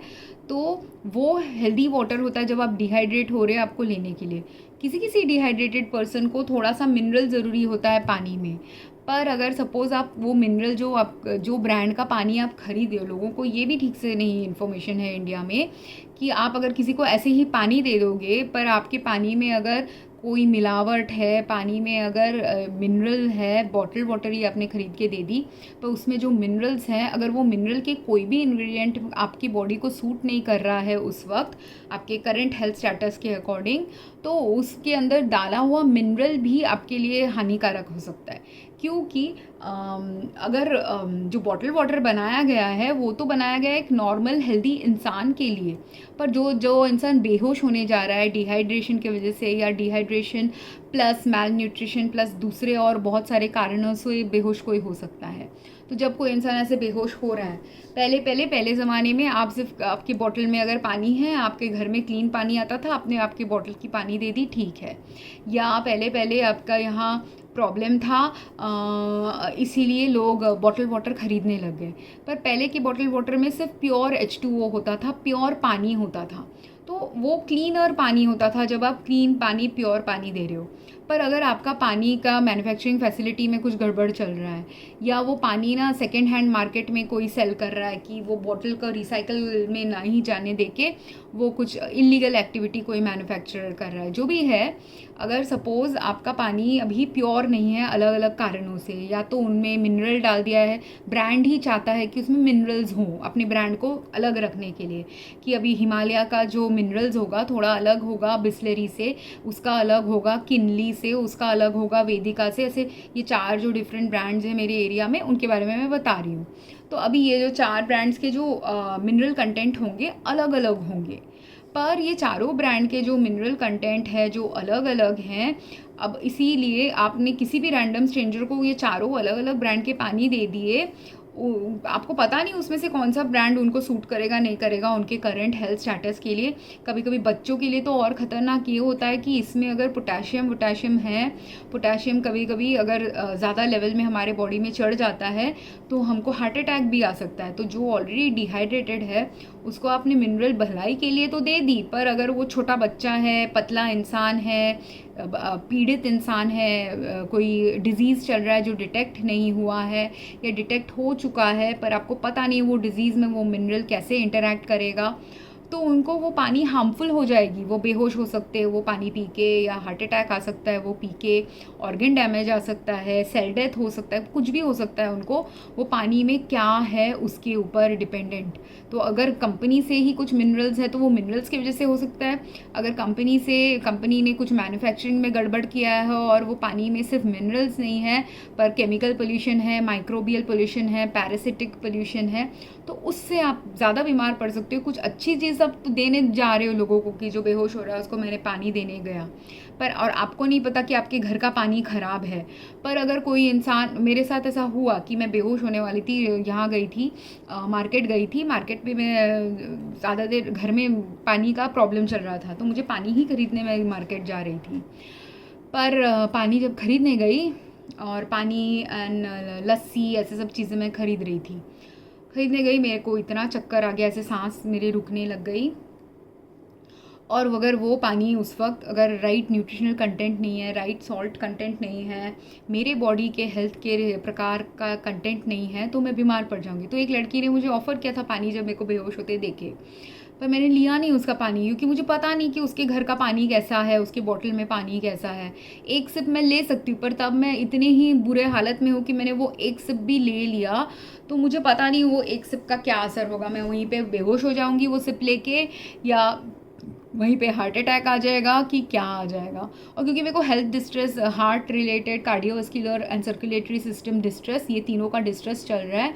तो वो हेल्दी वाटर होता है। जब आप डिहाइड्रेट हो रहे हैं आपको लेने के लिए, किसी किसी डिहाइड्रेटेड पर्सन को थोड़ा सा मिनरल ज़रूरी होता है पानी में। पर अगर सपोज़ आप वो मिनरल जो ब्रांड का पानी आप खरीदे हो, लोगों को ये भी ठीक से नहीं इन्फॉर्मेशन है इंडिया में कि आप अगर किसी को ऐसे ही पानी दे दोगे, पर आपके पानी में अगर कोई मिलावट है, पानी में अगर मिनरल है, बॉटल वाटर ही आपने ख़रीद के दे दी, तो उसमें जो मिनरल्स हैं, अगर वो मिनरल के कोई भी इंग्रेडिएंट आपकी बॉडी को सूट नहीं कर रहा है उस वक्त आपके करंट हेल्थ स्टेटस के अकॉर्डिंग, तो उसके अंदर डाला हुआ मिनरल भी आपके लिए हानिकारक हो सकता है। क्योंकि अगर जो बॉटल वाटर बनाया गया है वो तो बनाया गया है एक नॉर्मल हेल्दी इंसान के लिए, पर जो इंसान बेहोश होने जा रहा है डिहाइड्रेशन की वजह से, या डिहाइड्रेशन प्लस मैल न्यूट्रिशन प्लस दूसरे और बहुत सारे कारणों से बेहोश कोई हो सकता है। तो जब कोई इंसान ऐसे बेहोश हो रहा है, पहले ज़माने में आप सिर्फ आपकी बॉटल में अगर पानी है, आपके घर में क्लीन पानी आता था, आपने आपकी बॉटल की पानी दे दी, ठीक है। या पहले आपका यहाँ प्रॉब्लम था, इसीलिए लोग बॉटल वाटर ख़रीदने लग गए। पर पहले की बॉटल वाटर में सिर्फ प्योर H2O होता था, प्योर पानी होता था, तो वो क्लीनर पानी होता था जब आप क्लीन पानी, प्योर पानी दे रहे हो। पर अगर आपका पानी का मैन्युफैक्चरिंग फैसिलिटी में कुछ गड़बड़ चल रहा है, या वो पानी ना सेकेंड हैंड मार्केट में कोई सेल कर रहा है कि वो बॉटल का रिसाइकल में ना ही जाने दे के वो कुछ इलीगल एक्टिविटी कोई मैन्युफैक्चरर कर रहा है, जो भी है, अगर सपोज़ आपका पानी अभी प्योर नहीं है अलग अलग कारणों से, या तो उनमें मिनरल डाल दिया है, ब्रांड ही चाहता है कि उसमें मिनरल्स हों अपने ब्रांड को अलग रखने के लिए, कि अभी हिमालय का जो मिनरल्स होगा थोड़ा अलग होगा बिस्लरी से, उसका अलग होगा किनली से, उसका अलग होगा वेदिका से। ऐसे ये 4 जो डिफरेंट ब्रांड्स हैं मेरे एरिया में, उनके बारे में मैं बता रही हूँ। तो अभी ये जो 4 ब्रांड्स के जो मिनरल कंटेंट होंगे अलग अलग होंगे, पर ये चारों ब्रांड के जो मिनरल कंटेंट है जो अलग अलग हैं, अब इसीलिए आपने किसी भी रैंडम स्ट्रेंजर को ये चारों अलग अलग ब्रांड के पानी दे दिए, आपको पता नहीं उसमें से कौन सा ब्रांड उनको सूट करेगा नहीं करेगा उनके करंट हेल्थ स्टेटस के लिए। कभी कभी बच्चों के लिए तो और ख़तरनाक ये होता है कि इसमें अगर पोटेशियम है, पोटेशियम कभी कभी अगर ज़्यादा लेवल में हमारे बॉडी में चढ़ जाता है तो हमको हार्ट अटैक भी आ सकता है। तो जो ऑलरेडी डिहाइड्रेटेड है उसको आपने मिनरल भलाई के लिए तो दे दी, पर अगर वो छोटा बच्चा है, पतला इंसान है, पीड़ित इंसान है, कोई डिज़ीज़ चल रहा है जो डिटेक्ट नहीं हुआ है या डिटेक्ट हो चुका है, पर आपको पता नहीं वो डिज़ीज़ में वो मिनरल कैसे इंटरैक्ट करेगा, तो उनको वो पानी हार्मफुल हो जाएगी, वो बेहोश हो सकते हैं वो पानी पी के, या हार्ट अटैक आ सकता है वो पी के, ऑर्गन डैमेज आ सकता है, सेल डेथ हो सकता है, कुछ भी हो सकता है उनको, वो पानी में क्या है उसके ऊपर डिपेंडेंट। तो अगर कंपनी से ही कुछ मिनरल्स है तो वो मिनरल्स की वजह से हो सकता है, अगर कंपनी ने कुछ मैन्युफैक्चरिंग में गड़बड़ किया है और वो पानी में सिर्फ मिनरल्स नहीं है पर केमिकल पोल्यूशन है, माइक्रोबियल पोल्यूशन है, पैरासिटिक पोल्यूशन है, तो उससे आप ज़्यादा बीमार पड़ सकते हो। कुछ अच्छी चीज़ आप तो देने जा रहे हो लोगों को कि जो बेहोश हो रहा है उसको मैंने पानी देने गया, पर और आपको नहीं पता कि आपके घर का पानी ख़राब है। पर अगर कोई इंसान, मेरे साथ ऐसा हुआ कि मैं बेहोश होने वाली थी, यहाँ गई थी, मार्केट गई थी, मार्केट में मैं ज़्यादा देर घर में पानी का प्रॉब्लम चल रहा था, तो मुझे पानी ही खरीदने मैं मार्केट जा रही थी। पर पानी जब खरीदने गई, और पानी एंड लस्सी ऐसे सब चीज़ें मैं खरीद रही थी, खरीदने गई, मेरे को इतना चक्कर आ गया, ऐसे सांस मेरे रुकने लग गई। और अगर वो पानी उस वक्त अगर राइट न्यूट्रिशनल कंटेंट नहीं है, राइट सॉल्ट कंटेंट नहीं है, मेरे बॉडी के हेल्थ के प्रकार का कंटेंट नहीं है, तो मैं बीमार पड़ जाऊंगी। तो एक लड़की ने मुझे ऑफ़र किया था पानी, जब मेरे को बेहोश होते देखे, पर मैंने लिया नहीं उसका पानी, क्योंकि मुझे पता नहीं कि उसके घर का पानी कैसा है, उसके बॉटल में पानी कैसा है। एक सिप मैं ले सकती हूँ, पर तब मैं इतने ही बुरे हालत में हूँ कि मैंने वो एक सिप भी ले लिया, तो मुझे पता नहीं वो एक सिप का क्या असर होगा। मैं वहीं पे बेहोश हो जाऊँगी वो सिप लेके, या वहीं पे हार्ट अटैक आ जाएगा, कि क्या आ जाएगा। और क्योंकि मेरे को health distress, heart related, cardiovascular and circulatory system distress, ये तीनों का डिस्ट्रेस चल रहा है,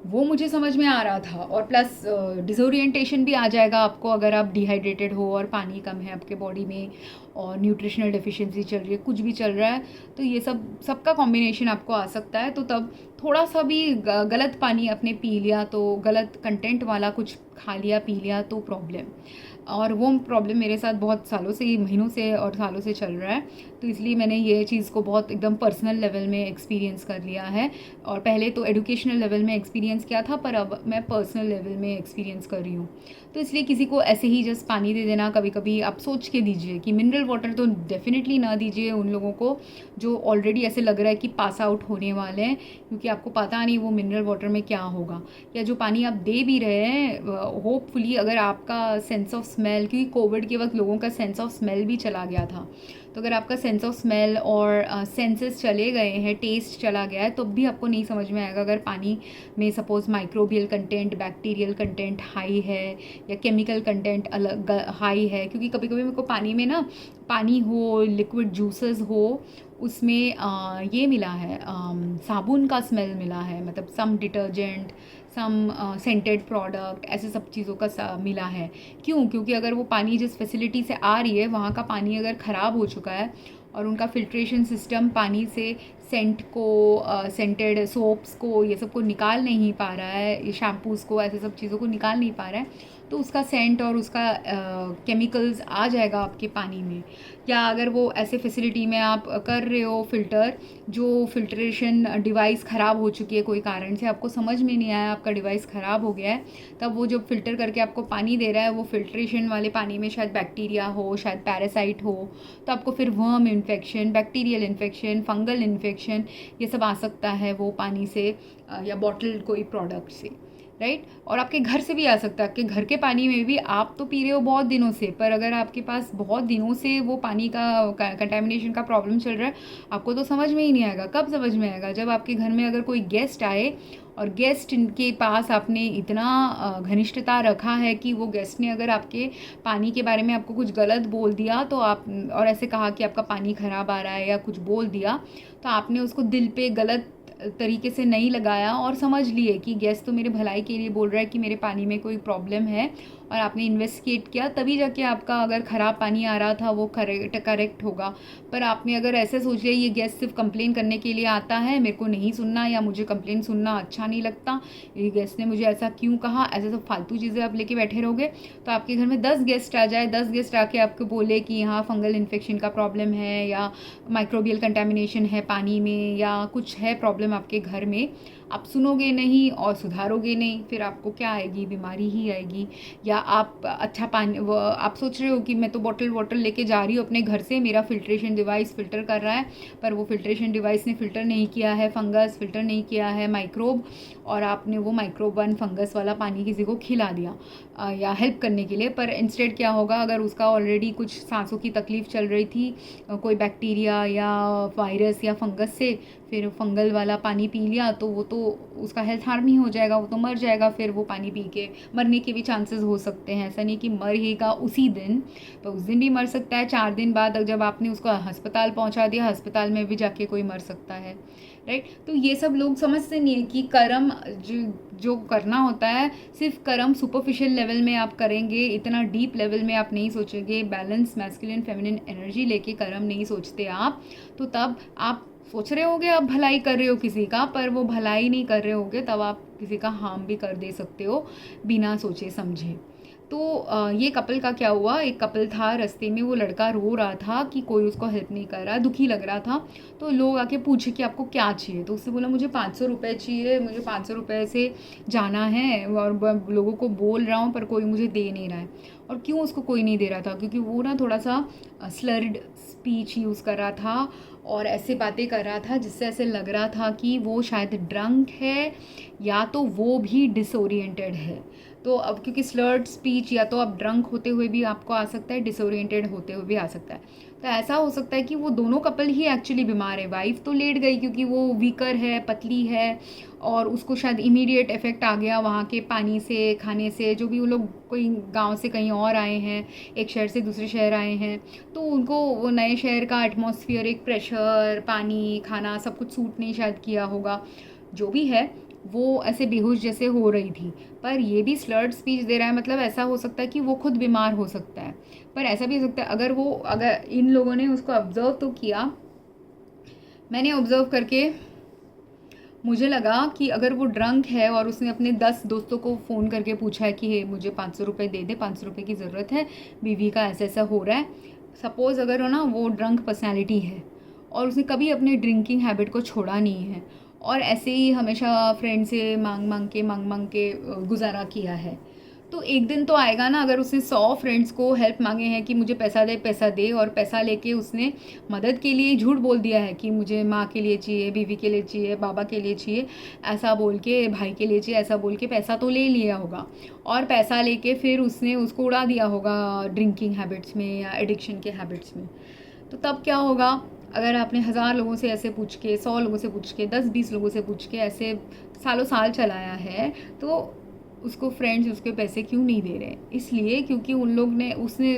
वो मुझे समझ में आ रहा था। और प्लस डिसोरिएंटेशन भी आ जाएगा आपको अगर आप डिहाइड्रेटेड हो और पानी कम है आपके बॉडी में, और न्यूट्रिशनल डेफिशिएंसी चल रही है, कुछ भी चल रहा है, तो ये सबका कॉम्बिनेशन आपको आ सकता है। तो तब थोड़ा सा भी गलत पानी आपने पी लिया, तो गलत कंटेंट वाला कुछ खा लिया, पी लिया, तो प्रॉब्लम। और वो प्रॉब्लम मेरे साथ बहुत सालों से, महीनों से और सालों से चल रहा है, तो इसलिए मैंने ये चीज़ को बहुत एकदम पर्सनल लेवल में एक्सपीरियंस कर लिया है। और पहले तो एजुकेशनल लेवल में एक्सपीरियंस किया था, पर अब मैं पर्सनल लेवल में एक्सपीरियंस कर रही हूँ। तो इसलिए किसी को ऐसे ही जस्ट पानी दे देना, कभी कभी आप सोच के दीजिए कि मिनरल वाटर तो डेफिनेटली ना दीजिए उन लोगों को जो ऑलरेडी ऐसे लग रहा है कि पास आउट होने वाले हैं, क्योंकि आपको पता नहीं वो मिनरल वाटर में क्या होगा। या जो पानी आप दे भी रहे हैं, होपफुली अगर आपका सेंस ऑफ स्मेल, क्योंकि कोविड के वक्त लोगों का सेंस ऑफ स्मेल भी चला गया था, तो अगर आपका सेंस ऑफ स्मेल और सेंसेस चले गए हैं, टेस्ट चला गया है, तो भी आपको नहीं समझ में आएगा अगर पानी में suppose microbial content, bacterial content high है, या केमिकल कंटेंट अलग हाई है। क्योंकि कभी कभी मेरे को पानी में ना, पानी हो, लिक्विड जूसेस हो, उसमें ये मिला है, साबुन का स्मेल मिला है, मतलब सम डिटर्जेंट, सम सेंटेड प्रोडक्ट, ऐसे सब चीज़ों का मिला है। क्यों? क्योंकि अगर वो पानी जिस फैसिलिटी से आ रही है, वहाँ का पानी अगर ख़राब हो चुका है, और उनका फिल्ट्रेशन सिस्टम पानी से सेंट को, सेंटेड सोप्स को, ये सब को निकाल नहीं पा रहा है, ये शैम्पूज़ को, ऐसे सब चीज़ों को निकाल नहीं पा रहा है, तो उसका सेंट और उसका केमिकल्स आ जाएगा आपके पानी में। या अगर वो ऐसे फैसिलिटी में आप कर रहे हो फ़िल्टर, जो फिल्ट्रेशन डिवाइस ख़राब हो चुकी है कोई कारण से, आपको समझ में नहीं आया, आपका डिवाइस ख़राब हो गया है, तब वो जो फ़िल्टर करके आपको पानी दे रहा है, वो फिल्ट्रेशन वाले पानी में शायद बैक्टीरिया हो, शायद पैरासाइट हो, तो आपको फिर worm infection, bacterial infection, fungal infection, ये सब आ सकता है वो पानी से, या बॉटल कोई प्रोडक्ट से, राइट। और आपके घर से भी आ सकता है, आपके घर के पानी में भी आप तो पी रहे हो बहुत दिनों से, पर अगर आपके पास बहुत दिनों से वो पानी का कंटेमिनेशन का प्रॉब्लम चल रहा है, आपको तो समझ में ही नहीं आएगा। कब समझ में आएगा? जब आपके घर में अगर कोई गेस्ट आए, और गेस्ट के पास आपने इतना घनिष्ठता रखा है कि वो गेस्ट ने अगर आपके पानी के बारे में आपको कुछ गलत बोल दिया, तो आप, और ऐसे कहा कि आपका पानी ख़राब आ रहा है या कुछ बोल दिया, तो आपने उसको दिल पे गलत तरीके से नहीं लगाया, और समझ लिए कि गेस्ट तो मेरे भलाई के लिए बोल रहा है कि मेरे पानी में कोई प्रॉब्लम है, और आपने इन्वेस्टिगेट किया, तभी जाके आपका अगर ख़राब पानी आ रहा था वो करेक्ट होगा। पर आपने अगर ऐसे सोच लिया ये गेस्ट सिर्फ कंप्लेन करने के लिए आता है, मेरे को नहीं सुनना, या मुझे कंप्लेन सुनना अच्छा नहीं लगता, ये गेस्ट ने मुझे ऐसा क्यों कहा, ऐसे सब फालतू चीज़ें आप लेके बैठे रहोगे, तो आपके घर में 10 गेस्ट आ जाए, 10 गेस्ट आके आपको बोले कि यहाँ फंगल इन्फेक्शन का प्रॉब्लम है, या माइक्रोबियल कंटेमिनेशन है पानी में, या कुछ है प्रॉब्लम आपके घर में, आप सुनोगे नहीं और सुधारोगे नहीं, फिर आपको क्या आएगी? बीमारी ही आएगी। या आप अच्छा पानी, आप सोच रहे हो कि मैं तो बॉटल लेके जा रही हूँ अपने घर से, मेरा फिल्ट्रेशन डिवाइस फ़िल्टर कर रहा है, पर वो फिल्ट्रेशन डिवाइस ने फ़िल्टर नहीं किया है फंगस, फ़िल्टर नहीं किया है माइक्रोब, और आपने वो माइक्रोब वन फंगस वाला पानी किसी को खिला दिया या हेल्प करने के लिए। पर इंस्टेड क्या होगा, अगर उसका ऑलरेडी कुछ सांसों की तकलीफ़ चल रही थी, कोई बैक्टीरिया या वायरस या फंगस से, फिर फंगल वाला पानी पी लिया, तो वो तो उसका हेल्थ हार्म ही हो जाएगा, वो तो मर जाएगा। फिर वो पानी पी के मरने के भी चांसेस हो सकते हैं, ऐसा नहीं कि मरेगा उसी दिन, तो उस दिन भी मर सकता है। 4 दिन बाद जब आपने उसको अस्पताल पहुंचा दिया, अस्पताल में भी जाके कोई मर सकता है, राइट। तो ये सब लोग समझते नहीं है कि कर्म जो करना होता है, सिर्फ कर्म सुपरफिशियल लेवल में आप करेंगे, इतना डीप लेवल में आप नहीं सोचेंगे, बैलेंस मैस्कुलिन फेमिनिन एनर्जी लेके कर्म नहीं सोचते आप, तो तब आप सोच रहे होगे आप भलाई कर रहे हो किसी का, पर वो भलाई नहीं कर रहे होगे, तब आप किसी का हार्म भी कर दे सकते हो बिना सोचे समझे। तो ये कपल का क्या हुआ, एक कपल था, रास्ते में वो लड़का रो रहा था कि कोई उसको हेल्प नहीं कर रहा, दुखी लग रहा था। तो लोग आके पूछे कि आपको क्या चाहिए, तो उसने बोला मुझे 500 रुपये चाहिए, मुझे 500 रुपये से जाना है और लोगों को बोल रहा हूँ पर कोई मुझे दे नहीं रहा है। और क्यों उसको कोई नहीं दे रहा था, क्योंकि वो ना थोड़ा सा स्लर्ड स्पीच यूज़ कर रहा था और ऐसे बातें कर रहा था जिससे ऐसे लग रहा था कि वो शायद ड्रंक है या तो वो भी डिसोरिएंटेड है। तो अब क्योंकि स्लर्ड स्पीच या तो आप ड्रंक होते हुए भी आपको आ सकता है, डिसोरिएंटेड होते हुए भी आ सकता है। तो ऐसा हो सकता है कि वो दोनों कपल ही एक्चुअली बीमार है। वाइफ तो लेट गई क्योंकि वो वीकर है, पतली है, और उसको शायद इमीडिएट इफेक्ट आ गया वहाँ के पानी से, खाने से, जो भी वो लोग कोई गांव से कहीं और आए हैं, एक शहर से दूसरे शहर आए हैं, तो उनको वो नए शहर का एटमॉस्फेयर, एक प्रेशर, पानी, खाना सब कुछ सूट नहीं शायद किया होगा। जो भी है वो ऐसे बेहोश जैसे हो रही थी। पर ये भी स्लर्ड स्पीच दे रहा है, मतलब ऐसा हो सकता है कि वो खुद बीमार हो सकता है। पर ऐसा भी हो सकता है अगर इन लोगों ने उसको ऑब्जर्व तो किया, मैंने ऑब्जर्व करके मुझे लगा कि अगर वो ड्रंक है और उसने अपने 10 दोस्तों को फ़ोन करके पूछा है कि मुझे 500 रुपये दे दे, 500 रुपये की ज़रूरत है, बीवी का ऐसा ऐसा हो रहा है। सपोज़ अगर हो ना वो ड्रंक पर्सनैलिटी है और उसने कभी अपने ड्रिंकिंग हैबिट को छोड़ा नहीं है और ऐसे ही हमेशा फ्रेंड से मांग के गुजारा किया है, तो एक दिन तो आएगा ना, अगर उसने 100 फ्रेंड्स को हेल्प मांगे हैं कि मुझे पैसा दे, और पैसा लेके उसने मदद के लिए झूठ बोल दिया है कि मुझे माँ के लिए चाहिए, बीवी के लिए चाहिए, बाबा के लिए चाहिए, ऐसा बोल के, भाई के लिए चाहिए ऐसा बोल के पैसा तो ले लिया होगा, और पैसा लेके फिर उसने उसको उड़ा दिया होगा ड्रिंकिंग हैबिट्स में या एडिक्शन के हैबिट्स में। तो तब क्या होगा, अगर आपने 1000 लोगों से ऐसे पूछ के, 100 लोगों से पूछ के, 10-20 लोगों से पूछ के ऐसे सालों साल चलाया है, तो उसको फ्रेंड्स उसके पैसे क्यों नहीं दे रहे? इसलिए क्योंकि उसने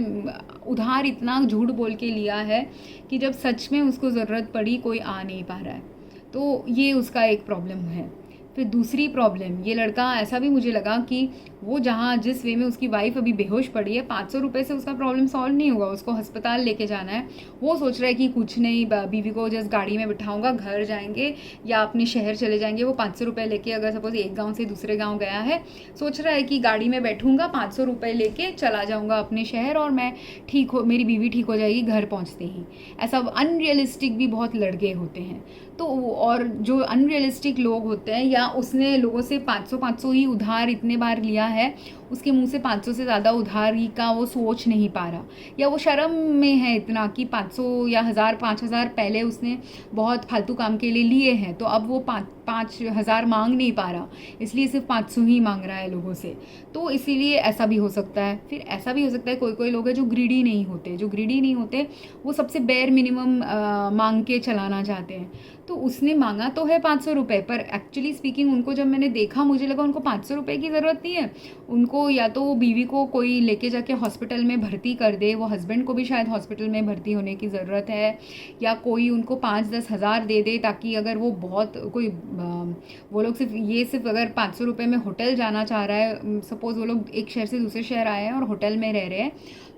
उधार इतना झूठ बोल के लिया है कि जब सच में उसको ज़रूरत पड़ी कोई आ नहीं पा रहा है। तो ये उसका एक प्रॉब्लम है। फिर दूसरी प्रॉब्लम, ये लड़का ऐसा भी मुझे लगा कि वो जिस वे में उसकी वाइफ अभी बेहोश पड़ी है, 500 रुपये से उसका प्रॉब्लम सॉल्व नहीं होगा, उसको अस्पताल लेके जाना है। वो सोच रहा है कि कुछ नहीं, बीवी को जस्ट गाड़ी में बिठाऊंगा, घर जाएंगे या अपने शहर चले जाएंगे। वो 500 रुपये लेके, अगर सपोज एक गांव से दूसरे गांव गया है, सोच रहा है कि गाड़ी में बैठूंगा, 500 रुपये लेके चला जाऊंगा अपने शहर और मैं मेरी बीवी ठीक हो जाएगी घर पहुँचते ही। ऐसा अनरियलिस्टिक भी बहुत लड़के होते हैं। तो और जो अनरियलिस्टिक लोग होते हैं, या उसने लोगों से 500 ही उधार इतने बार लिया है, उसके मुंह से 500 से ज़्यादा उधारी का वो सोच नहीं पा रहा, या वो शर्म में है इतना कि 500 या 1000 5000 पहले उसने बहुत फालतू काम के लिए लिए हैं, तो अब वो 5000 मांग नहीं पा रहा, इसलिए सिर्फ 500 ही मांग रहा है लोगों से। तो इसीलिए ऐसा भी हो सकता है। फिर ऐसा भी हो सकता है कोई लोग हैं जो ग्रीडी नहीं होते, वो सबसे बेयर मिनिमम मांग के चलाना चाहते हैं। तो उसने मांगा तो है 500 रुपये, पर एक्चुअली स्पीकिंग उनको जब मैंने देखा, मुझे लगा उनको 500 रुपये की ज़रूरत नहीं है। उनको या तो वो बीवी को कोई लेके जाके हॉस्पिटल में भर्ती कर दे, वो हस्बैंड को भी शायद हॉस्पिटल में भर्ती होने की ज़रूरत है, या कोई उनको 5-10 हज़ार दे दे, ताकि अगर वो वो लोग सिर्फ अगर 500 रुपये में होटल जाना चाह रहा है, सपोज़ वो लोग एक शहर से दूसरे शहर आए हैं और होटल में रह रहे हैं,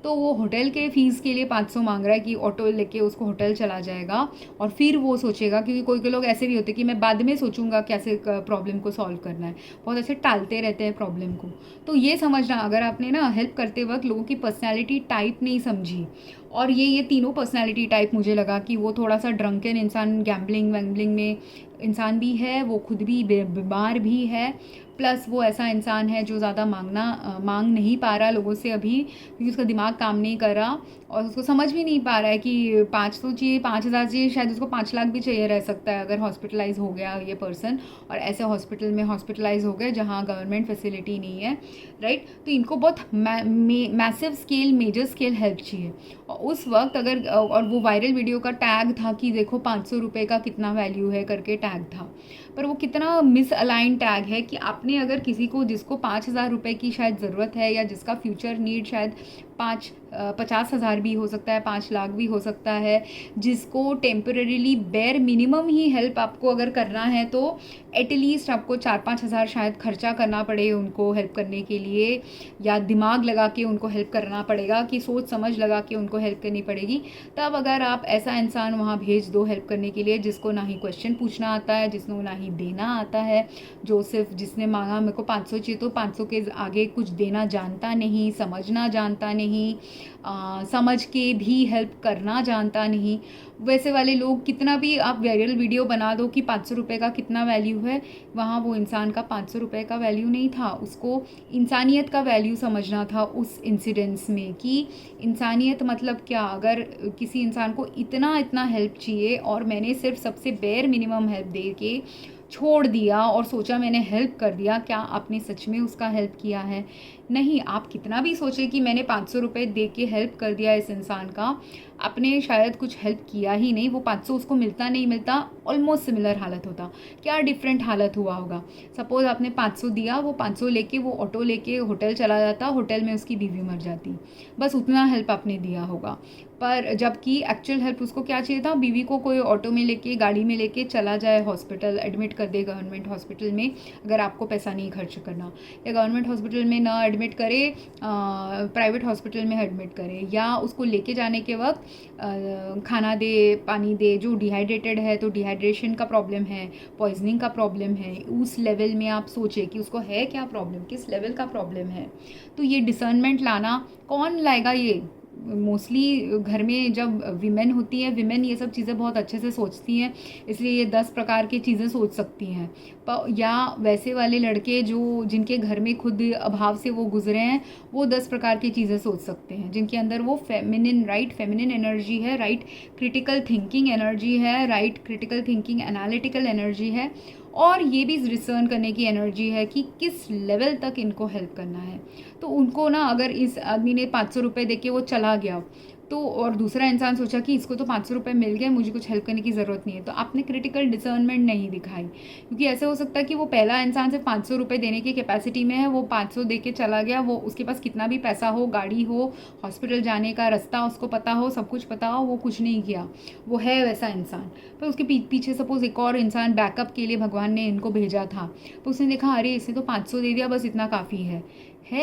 तो वो होटल के फ़ीस के लिए 500 मांग रहा है कि ऑटो लेके उसको होटल चला जाएगा, और फिर वो सोचेगा, क्योंकि कोई लोग ऐसे भी होते हैं कि मैं बाद में सोचूंगा कैसे प्रॉब्लम को सॉल्व करना है, बहुत ऐसे टालते रहते हैं प्रॉब्लम को। तो ये समझना, अगर आपने ना हेल्प करते वक्त लोगों की पर्सनैलिटी टाइप नहीं समझी, और ये तीनों पर्सनैलिटी टाइप मुझे लगा कि वो थोड़ा सा ड्रंकन इंसान, गैम्बलिंग वैम्बलिंग में इंसान भी है, वो खुद भी बीमार भी है, प्लस वो ऐसा इंसान है जो ज़्यादा मांग नहीं पा रहा लोगों से अभी, क्योंकि उसका दिमाग काम नहीं कर रहा और उसको समझ भी नहीं पा रहा है कि 5 तो चाहिए, 5000 चाहिए, शायद उसको 5 लाख भी चाहिए रह सकता है अगर हॉस्पिटलाइज हो गया ये पर्सन, और ऐसे हॉस्पिटल में हॉस्पिटलाइज हो गए जहाँ गवर्नमेंट फैसिलिटी नहीं है, राइट। तो इनको बहुत massive scale, major scale help चाहिए। और उस वक्त अगर, और वो वायरल वीडियो का टैग था कि देखो 500 रुपये का कितना वैल्यू है करके टैग था, पर वो कितना मिसअलाइन टैग है कि आपने अगर किसी को जिसको 5,000 रुपये की शायद ज़रूरत है, या जिसका फ्यूचर नीड शायद 50,000 भी हो सकता है, 5 लाख भी हो सकता है, जिसको टेम्परेरीली बेयर मिनिमम ही हेल्प आपको अगर करना है तो एटलीस्ट आपको 4-5 हज़ार शायद खर्चा करना पड़े उनको हेल्प करने के लिए, या दिमाग लगा के उनको हेल्प करना पड़ेगा, कि सोच समझ लगा के उनको हेल्प करनी पड़ेगी। तब अगर आप ऐसा इंसान वहाँ भेज दो हेल्प करने के लिए जिसको ना ही क्वेश्चन पूछना आता है, जिसको ना ही देना आता है, जो सिर्फ जिसने मांगा मेरे को 500 चाहिए तो 500 के आगे कुछ देना जानता नहीं, समझना जानता नहीं, समझ के भी हेल्प करना जानता नहीं, वैसे वाले लोग कितना भी आप वायरल वीडियो बना दो कि 500 रुपये का कितना वैल्यू है, वहाँ वो इंसान का 500 रुपये का वैल्यू नहीं था, उसको इंसानियत का वैल्यू समझना था उस इंसिडेंस में, कि इंसानियत मतलब क्या। अगर किसी इंसान को इतना इतना हेल्प चाहिए और मैंने सिर्फ सबसे बेयर मिनिमम हेल्प दे के छोड़ दिया और सोचा मैंने हेल्प कर दिया, क्या आपने सच में उसका हेल्प किया है? नहीं। आप कितना भी सोचें कि मैंने 500 रुपये दे के हेल्प कर दिया इस इंसान का, आपने शायद कुछ हेल्प किया ही नहीं। वो 500 उसको मिलता नहीं मिलता, ऑलमोस्ट सिमिलर हालत होता। क्या डिफरेंट हालत हुआ होगा? सपोज़ आपने 500 दिया, वो 500 लेके वो ऑटो लेके होटल चला जाता, होटल में उसकी बीवी मर जाती, बस उतना हेल्प आपने दिया होगा। पर जबकि एक्चुअल हेल्प उसको क्या चाहिए था? बीवी को कोई ऑटो में लेके, गाड़ी में लेके चला जाए हॉस्पिटल, एडमिट कर दे गवर्नमेंट हॉस्पिटल में, अगर आपको पैसा नहीं खर्च करना, या गवर्नमेंट हॉस्पिटल में ना एडमिट करे, प्राइवेट हॉस्पिटल में एडमिट करे, या उसको लेके जाने के वक्त खाना दे, पानी दे। जो डिहाइड्रेटेड है तो डिहाइड्रेशन का प्रॉब्लम है, पॉइजनिंग का प्रॉब्लम है, उस लेवल में आप सोचें कि उसको है क्या प्रॉब्लम, किस लेवल का प्रॉब्लम है। तो ये डिसर्नमेंट लाना कौन लाएगा? ये मोस्टली घर में जब विमेन होती है, विमेन ये सब चीज़ें बहुत अच्छे से सोचती हैं, इसलिए ये 10 प्रकार की चीज़ें सोच सकती हैं। या वैसे वाले लड़के जो जिनके घर में खुद अभाव से वो गुजरे हैं, वो 10 प्रकार की चीज़ें सोच सकते हैं, जिनके अंदर वो फेमिनिन एनर्जी है, राइट क्रिटिकल थिंकिंग एनर्जी है, right critical thinking analytical energy है, और ये भी डिसर्न करने की एनर्जी है कि किस लेवल तक इनको हेल्प करना है। तो उनको ना, अगर इस आदमी ने 500 रुपये दे के वो चला गया, तो और दूसरा इंसान सोचा कि इसको तो 500 रुपये मिल गए, मुझे कुछ हेल्प करने की ज़रूरत नहीं है, तो आपने क्रिटिकल डिसर्नमेंट नहीं दिखाई। क्योंकि ऐसे हो सकता है कि वो पहला इंसान सिर्फ 500 रुपये देने की कैपेसिटी में है, वो 500 दे के चला गया, वो उसके पास कितना भी पैसा हो, गाड़ी हो, हॉस्पिटल जाने का रास्ता उसको पता हो, सब कुछ पता हो, वो कुछ नहीं किया, वो है वैसा इंसान। पर उसके पीछे सपोज़ एक और इंसान बैकअप के लिए भगवान ने इनको भेजा था, तो उसने देखा अरे इसने तो 500 दे दिया, बस इतना काफ़ी है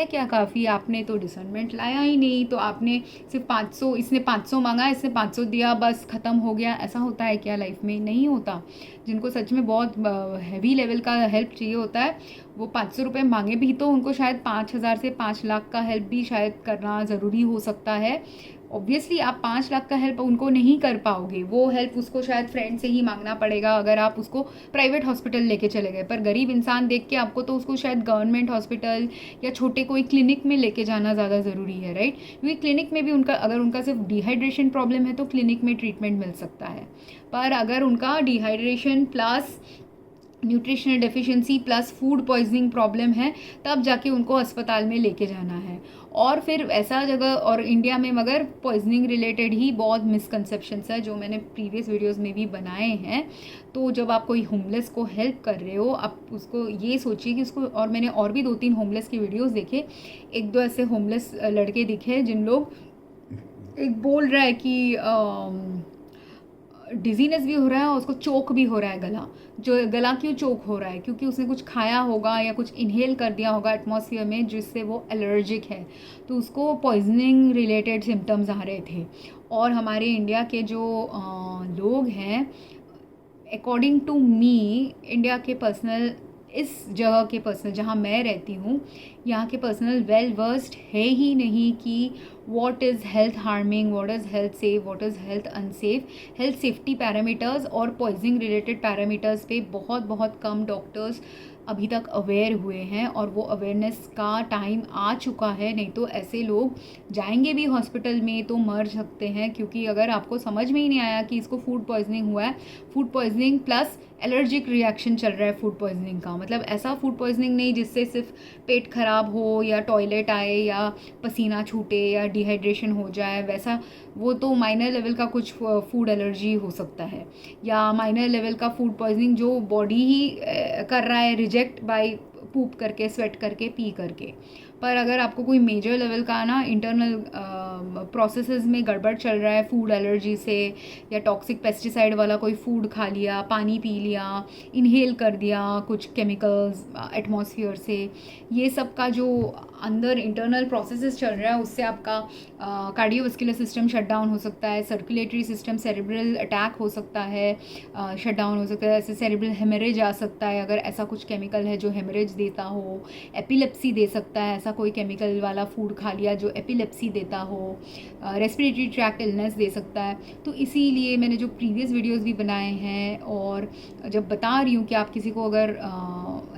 क्या काफ़ी? आपने तो डिसर्नमेंट लाया ही नहीं। तो आपने सिर्फ 500, इसने 500 मांगा, इसने 500 दिया, बस ख़त्म हो गया। ऐसा होता है क्या लाइफ में? नहीं होता। जिनको सच में बहुत हैवी लेवल का हेल्प चाहिए होता है, वो 500 रुपये मांगे भी तो उनको शायद 5,000 से 5 लाख का हेल्प भी शायद करना ज़रूरी हो सकता है। ऑब्वियसली आप 5 लाख का हेल्प उनको नहीं कर पाओगे, वो हेल्प उसको शायद फ्रेंड से ही मांगना पड़ेगा अगर आप उसको प्राइवेट हॉस्पिटल लेके चले गए। पर गरीब इंसान देख के आपको तो उसको शायद गवर्नमेंट हॉस्पिटल या छोटे कोई क्लिनिक में लेके जाना ज़्यादा ज़रूरी है, राइट? क्योंकि क्लिनिक में भी उनका, अगर उनका सिर्फ डिहाइड्रेशन प्रॉब्लम है तो क्लिनिक में ट्रीटमेंट मिल सकता है। पर अगर उनका dehydration plus nutritional deficiency plus food poisoning problem है, तब जाके उनको अस्पताल में लेके जाना है। और फिर ऐसा जगह, और इंडिया में मगर पॉइजनिंग रिलेटेड ही बहुत मिसकंसेप्शंस है जो मैंने प्रीवियस वीडियोस में भी बनाए हैं। तो जब आप कोई होमलेस को हेल्प कर रहे हो, आप उसको ये सोचिए कि उसको, और मैंने और भी 2-3 होमलेस के वीडियोस देखे, 1-2 ऐसे होमलेस लड़के दिखे जिन लोग, एक बोल रहा है कि डिजीनेस भी हो रहा है और उसको चोक भी हो रहा है गला। जो गला क्यों चोक हो रहा है? क्योंकि उसने कुछ खाया होगा या कुछ इनहेल कर दिया होगा एटमॉस्फेयर में, जिससे वो एलर्जिक है, तो उसको पॉइजनिंग रिलेटेड सिम्टम्स आ रहे थे। और हमारे इंडिया के जो लोग हैं, अकॉर्डिंग टू मी, इंडिया के पर्सनल, इस जगह के पर्सनल जहाँ मैं रहती हूँ, यहाँ के पर्सनल वेल वर्स्ड है ही नहीं कि what is health harming, what is health safe, what is health unsafe. Health safety parameters और पॉइजनिंग रिलेटेड पैरामीटर्स पे बहुत बहुत कम डॉक्टर्स अभी तक अवेयर हुए हैं और वो अवेयरनेस का टाइम आ चुका है। नहीं तो ऐसे लोग जाएंगे भी हॉस्पिटल में तो मर सकते हैं, क्योंकि अगर आपको समझ में ही नहीं आया कि इसको फूड पॉइजनिंग हुआ है, food poisoning plus allergic reaction चल रहा है फूड पॉइजनिंग का, मतलब ऐसा फूड पॉइजनिंग नहीं जिससे सिर्फ पेट खराब हो या टॉयलेट आए या पसीना छूटे या डिहाइड्रेशन हो जाए, वैसा वो तो माइनर लेवल का कुछ फूड एलर्जी हो सकता है, या माइनर लेवल का फूड पॉइजनिंग जो बॉडी ही कर रहा है रिजेक्ट बाय पूप करके, स्वेट करके, पी करके। पर अगर आपको कोई मेजर लेवल का ना इंटरनल प्रोसेसेस में गड़बड़ चल रहा है फूड एलर्जी से, या टॉक्सिक पेस्टिसाइड वाला कोई फूड खा लिया, पानी पी लिया, इनहेल कर दिया कुछ केमिकल्स एटमॉस्फेयर से, ये सब का जो अंदर इंटरनल प्रोसेसेस चल रहा है उससे आपका कार्डियोवास्कुलर सिस्टम शट डाउन हो सकता है, सर्कुलेटरी सिस्टम, सेरेब्रल अटैक हो सकता है, शट डाउन हो सकता है, ऐसे सेरेब्रल हेमरेज आ सकता है अगर ऐसा कुछ केमिकल है जो हेमरेज देता हो, एपिलेप्सी दे सकता है ऐसा कोई केमिकल वाला फूड खा लिया जो एपिलेप्सी देता हो, रेस्पिरेटरी ट्रैक्ट इलनेस दे सकता है। तो इसीलिए मैंने जो प्रीवियस वीडियोस भी बनाए हैं और जब बता रही हूँ कि आप किसी को अगर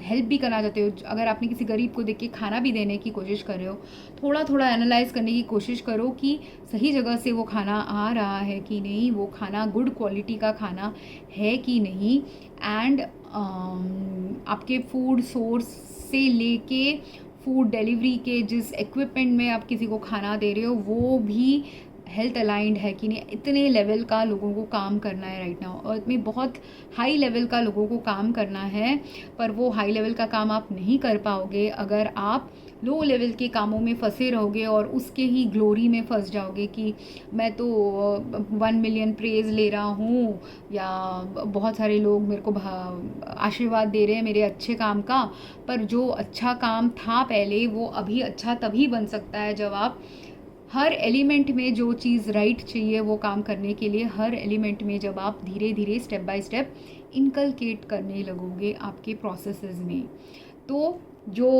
हेल्प भी करना चाहते हो, अगर आपने किसी गरीब को देख के खाना भी देने की कोशिश कर रहे हो, थोड़ा थोड़ा एनालाइज करने की कोशिश करो कि सही जगह से वो खाना आ रहा है कि नहीं, वो खाना गुड क्वालिटी का खाना है कि नहीं, एंड आपके फूड सोर्स से लेके फूड डिलीवरी के जिस इक्विपमेंट में आप किसी को खाना दे रहे हो वो भी हेल्थ अलाइंड है कि नहीं। इतने लेवल का लोगों को काम करना है राइट नाउ, और इसमें बहुत हाई लेवल का लोगों को काम करना है, पर वो हाई लेवल का काम आप नहीं कर पाओगे अगर आप लो लेवल के कामों में फंसे रहोगे और उसके ही ग्लोरी में फंस जाओगे कि मैं तो 1 मिलियन प्रेज ले रहा हूँ या बहुत सारे लोग मेरे को आशीर्वाद दे रहे हैं मेरे अच्छे काम का। पर जो अच्छा काम था पहले वो अभी अच्छा तभी बन सकता है जब आप हर एलिमेंट में जो चीज़ राइट चाहिए वो काम करने के लिए, हर एलिमेंट में जब आप धीरे धीरे स्टेप बाय स्टेप इनकलकेट करने लगोगे आपके प्रोसेसेस में। तो जो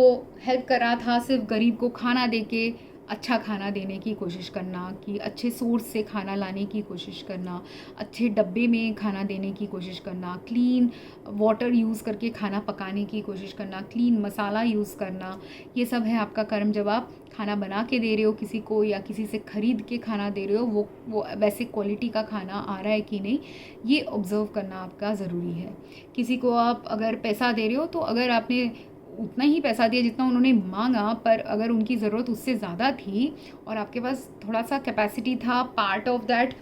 हेल्प कर रहा था सिर्फ गरीब को खाना दे के अच्छा खाना देने की कोशिश करना, कि अच्छे सोर्स से खाना लाने की कोशिश करना, अच्छे डब्बे में खाना देने की कोशिश करना, क्लीन वाटर यूज़ करके खाना पकाने की कोशिश करना, क्लीन मसाला यूज़ करना, ये सब है आपका कर्म। जब आप खाना बना के दे रहे हो किसी को या किसी से ख़रीद के खाना दे रहे हो, वो वैसे क्वालिटी का खाना आ रहा है कि नहीं, ये ऑब्ज़र्व करना आपका ज़रूरी है। किसी को आप अगर पैसा दे रहे हो तो अगर आपने उतना ही पैसा दिया जितना उन्होंने मांगा, पर अगर उनकी ज़रूरत उससे ज़्यादा थी और आपके पास थोड़ा सा कैपेसिटी था पार्ट ऑफ दैट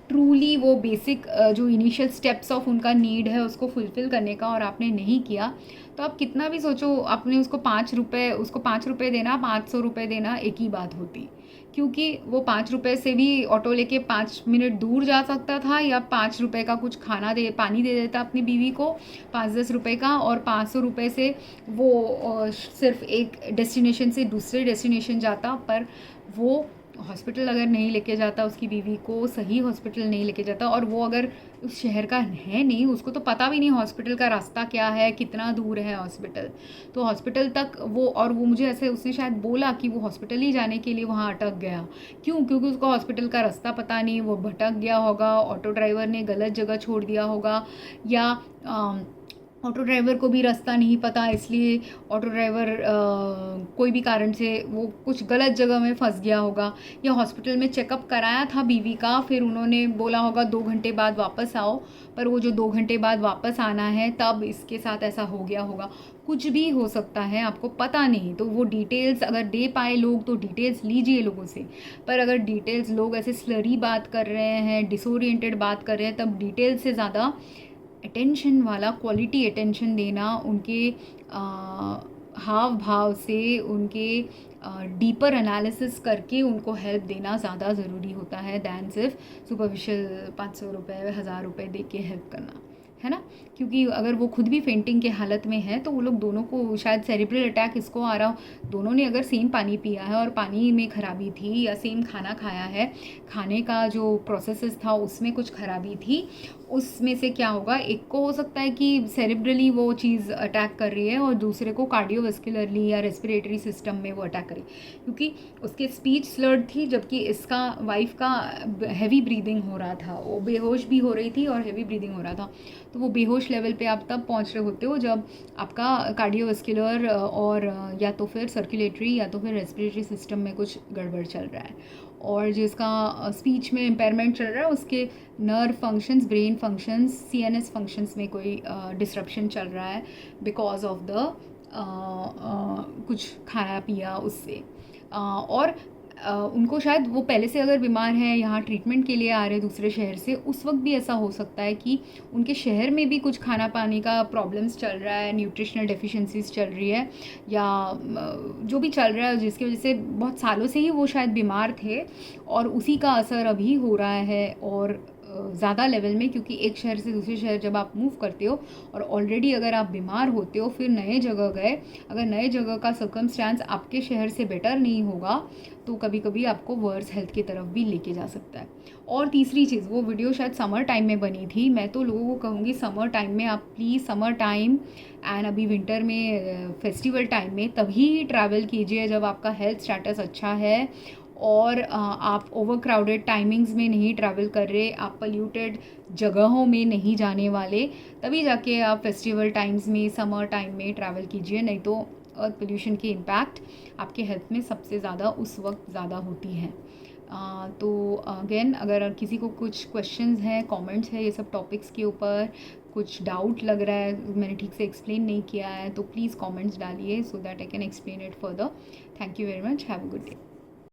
ट्रूली वो बेसिक जो इनिशियल स्टेप्स ऑफ उनका नीड है उसको फुलफ़िल करने का, और आपने नहीं किया, तो आप कितना भी सोचो आपने उसको 5 रुपये देना, 500 रुपये देना एक ही बात होती, क्योंकि वो 5 रुपये से भी ऑटो लेके 5 मिनट दूर जा सकता था, या 5 रुपये का कुछ पानी दे देता अपनी बीवी को 5-10 रुपये का, और 500 रुपये से वो सिर्फ एक डेस्टिनेशन से दूसरे डेस्टिनेशन जाता। पर वो हॉस्पिटल अगर नहीं लेके जाता, उसकी बीवी को सही हॉस्पिटल नहीं लेके जाता, और वो अगर उस शहर का है नहीं, उसको तो पता भी नहीं हॉस्पिटल का रास्ता क्या है, कितना दूर है हॉस्पिटल, तो हॉस्पिटल तक वो मुझे ऐसे उसने शायद बोला कि वो हॉस्पिटल ही जाने के लिए वहाँ अटक गया। क्योंकि उसको हॉस्पिटल का रास्ता पता नहीं, वो भटक गया होगा, ऑटो ड्राइवर ने गलत जगह छोड़ दिया होगा, या ऑटो ड्राइवर को भी रास्ता नहीं पता, इसलिए ऑटो ड्राइवर कोई भी कारण से वो कुछ गलत जगह में फंस गया होगा, या हॉस्पिटल में चेकअप कराया था बीवी का, फिर उन्होंने बोला होगा 2 घंटे बाद वापस आओ, पर वो जो 2 घंटे बाद वापस आना है तब इसके साथ ऐसा हो गया होगा। कुछ भी हो सकता है, आपको पता नहीं। तो वो डिटेल्स अगर दे पाए लोग तो डिटेल्स लीजिए लोगों से, पर अगर डिटेल्स लोग ऐसे स्लरी बात कर रहे हैं, डिसोरिएंटेड बात कर रहे हैं, तब डिटेल्स से ज़्यादा अटेंशन वाला क्वालिटी अटेंशन देना, उनके हाव भाव से, उनके डीपर एनालिसिस करके उनको हेल्प देना ज़्यादा ज़रूरी होता है दैन सिर्फ सुपरफिशियल 500 रुपये 1000 रुपये दे के हेल्प करना, है ना। क्योंकि अगर वो खुद भी फेंटिंग के हालत में है तो वो लोग दोनों को शायद सेरिब्रल अटैक इसको आ रहा हो, दोनों ने अगर सेम पानी पिया है और पानी में ख़राबी थी, या सेम खाना खाया है, खाने का जो प्रोसेसेस था उसमें कुछ ख़राबी थी, उसमें से क्या होगा, एक को हो सकता है कि सेरेब्रली वो चीज़ अटैक कर रही है और दूसरे को कार्डियोवास्कुलरली या रेस्पिरेटरी सिस्टम में वो अटैक करी, क्योंकि उसकी स्पीच स्लर्ड थी, जबकि इसका वाइफ का हैवी ब्रीदिंग हो रहा था, वो बेहोश भी हो रही थी और हैवी ब्रीदिंग हो रहा था। तो वो बेहोश लेवल पे आप तब पहुंच रहे होते हो जब आपका कार्डियोवास्कुलर और या तो फिर सर्कुलेटरी या तो फिर रेस्पिरेटरी सिस्टम में कुछ गड़बड़ चल रहा है। और जिसका स्पीच में इम्पेयरमेंट चल रहा है उसके nerve functions, brain functions, CNS functions में कोई डिसरप्शन चल रहा है बिकॉज ऑफ द कुछ खाया पिया उससे। और उनको शायद वो पहले से अगर बीमार है, यहाँ ट्रीटमेंट के लिए आ रहे हैं दूसरे शहर से, उस वक्त भी ऐसा हो सकता है कि उनके शहर में भी कुछ खाना पानी का प्रॉब्लम्स चल रहा है, न्यूट्रिशनल डेफिशिएंसीज चल रही है, या जो भी चल रहा है जिसकी वजह से बहुत सालों से ही वो शायद बीमार थे और उसी का असर अभी हो रहा है और ज़्यादा लेवल में, क्योंकि एक शहर से दूसरे शहर जब आप मूव करते हो और ऑलरेडी अगर आप बीमार होते हो फिर नए जगह गए, अगर नए जगह का सर्कमस्टांस आपके शहर से बेटर नहीं होगा तो कभी कभी आपको वर्स हेल्थ की तरफ भी लेके जा सकता है। और तीसरी चीज़, वो वीडियो शायद समर टाइम में बनी थी, मैं तो लोगों को कहूँगी समर टाइम में आप प्लीज़, समर टाइम एंड अभी विंटर में फेस्टिवल टाइम में तभी ट्रैवल कीजिए जब आपका हेल्थ स्टेटस अच्छा है और आप ओवर क्राउडेड टाइमिंग्स में नहीं ट्रैवल कर रहे, आप पोल्यूटेड जगहों में नहीं जाने वाले, तभी जाके आप फेस्टिवल टाइम्स में, समर टाइम में ट्रैवल कीजिए। नहीं तो अर्थ पोल्यूशन की इम्पैक्ट आपके हेल्थ में सबसे ज़्यादा उस वक्त ज़्यादा होती है। तो अगेन, अगर किसी को कुछ क्वेश्चंस हैं, कमेंट्स है ये सब टॉपिक्स के ऊपर, कुछ डाउट लग रहा है मैंने ठीक से एक्सप्लेन नहीं किया है, तो प्लीज़ कमेंट्स डालिए so that I can explain it further. Thank you very much, have a good day.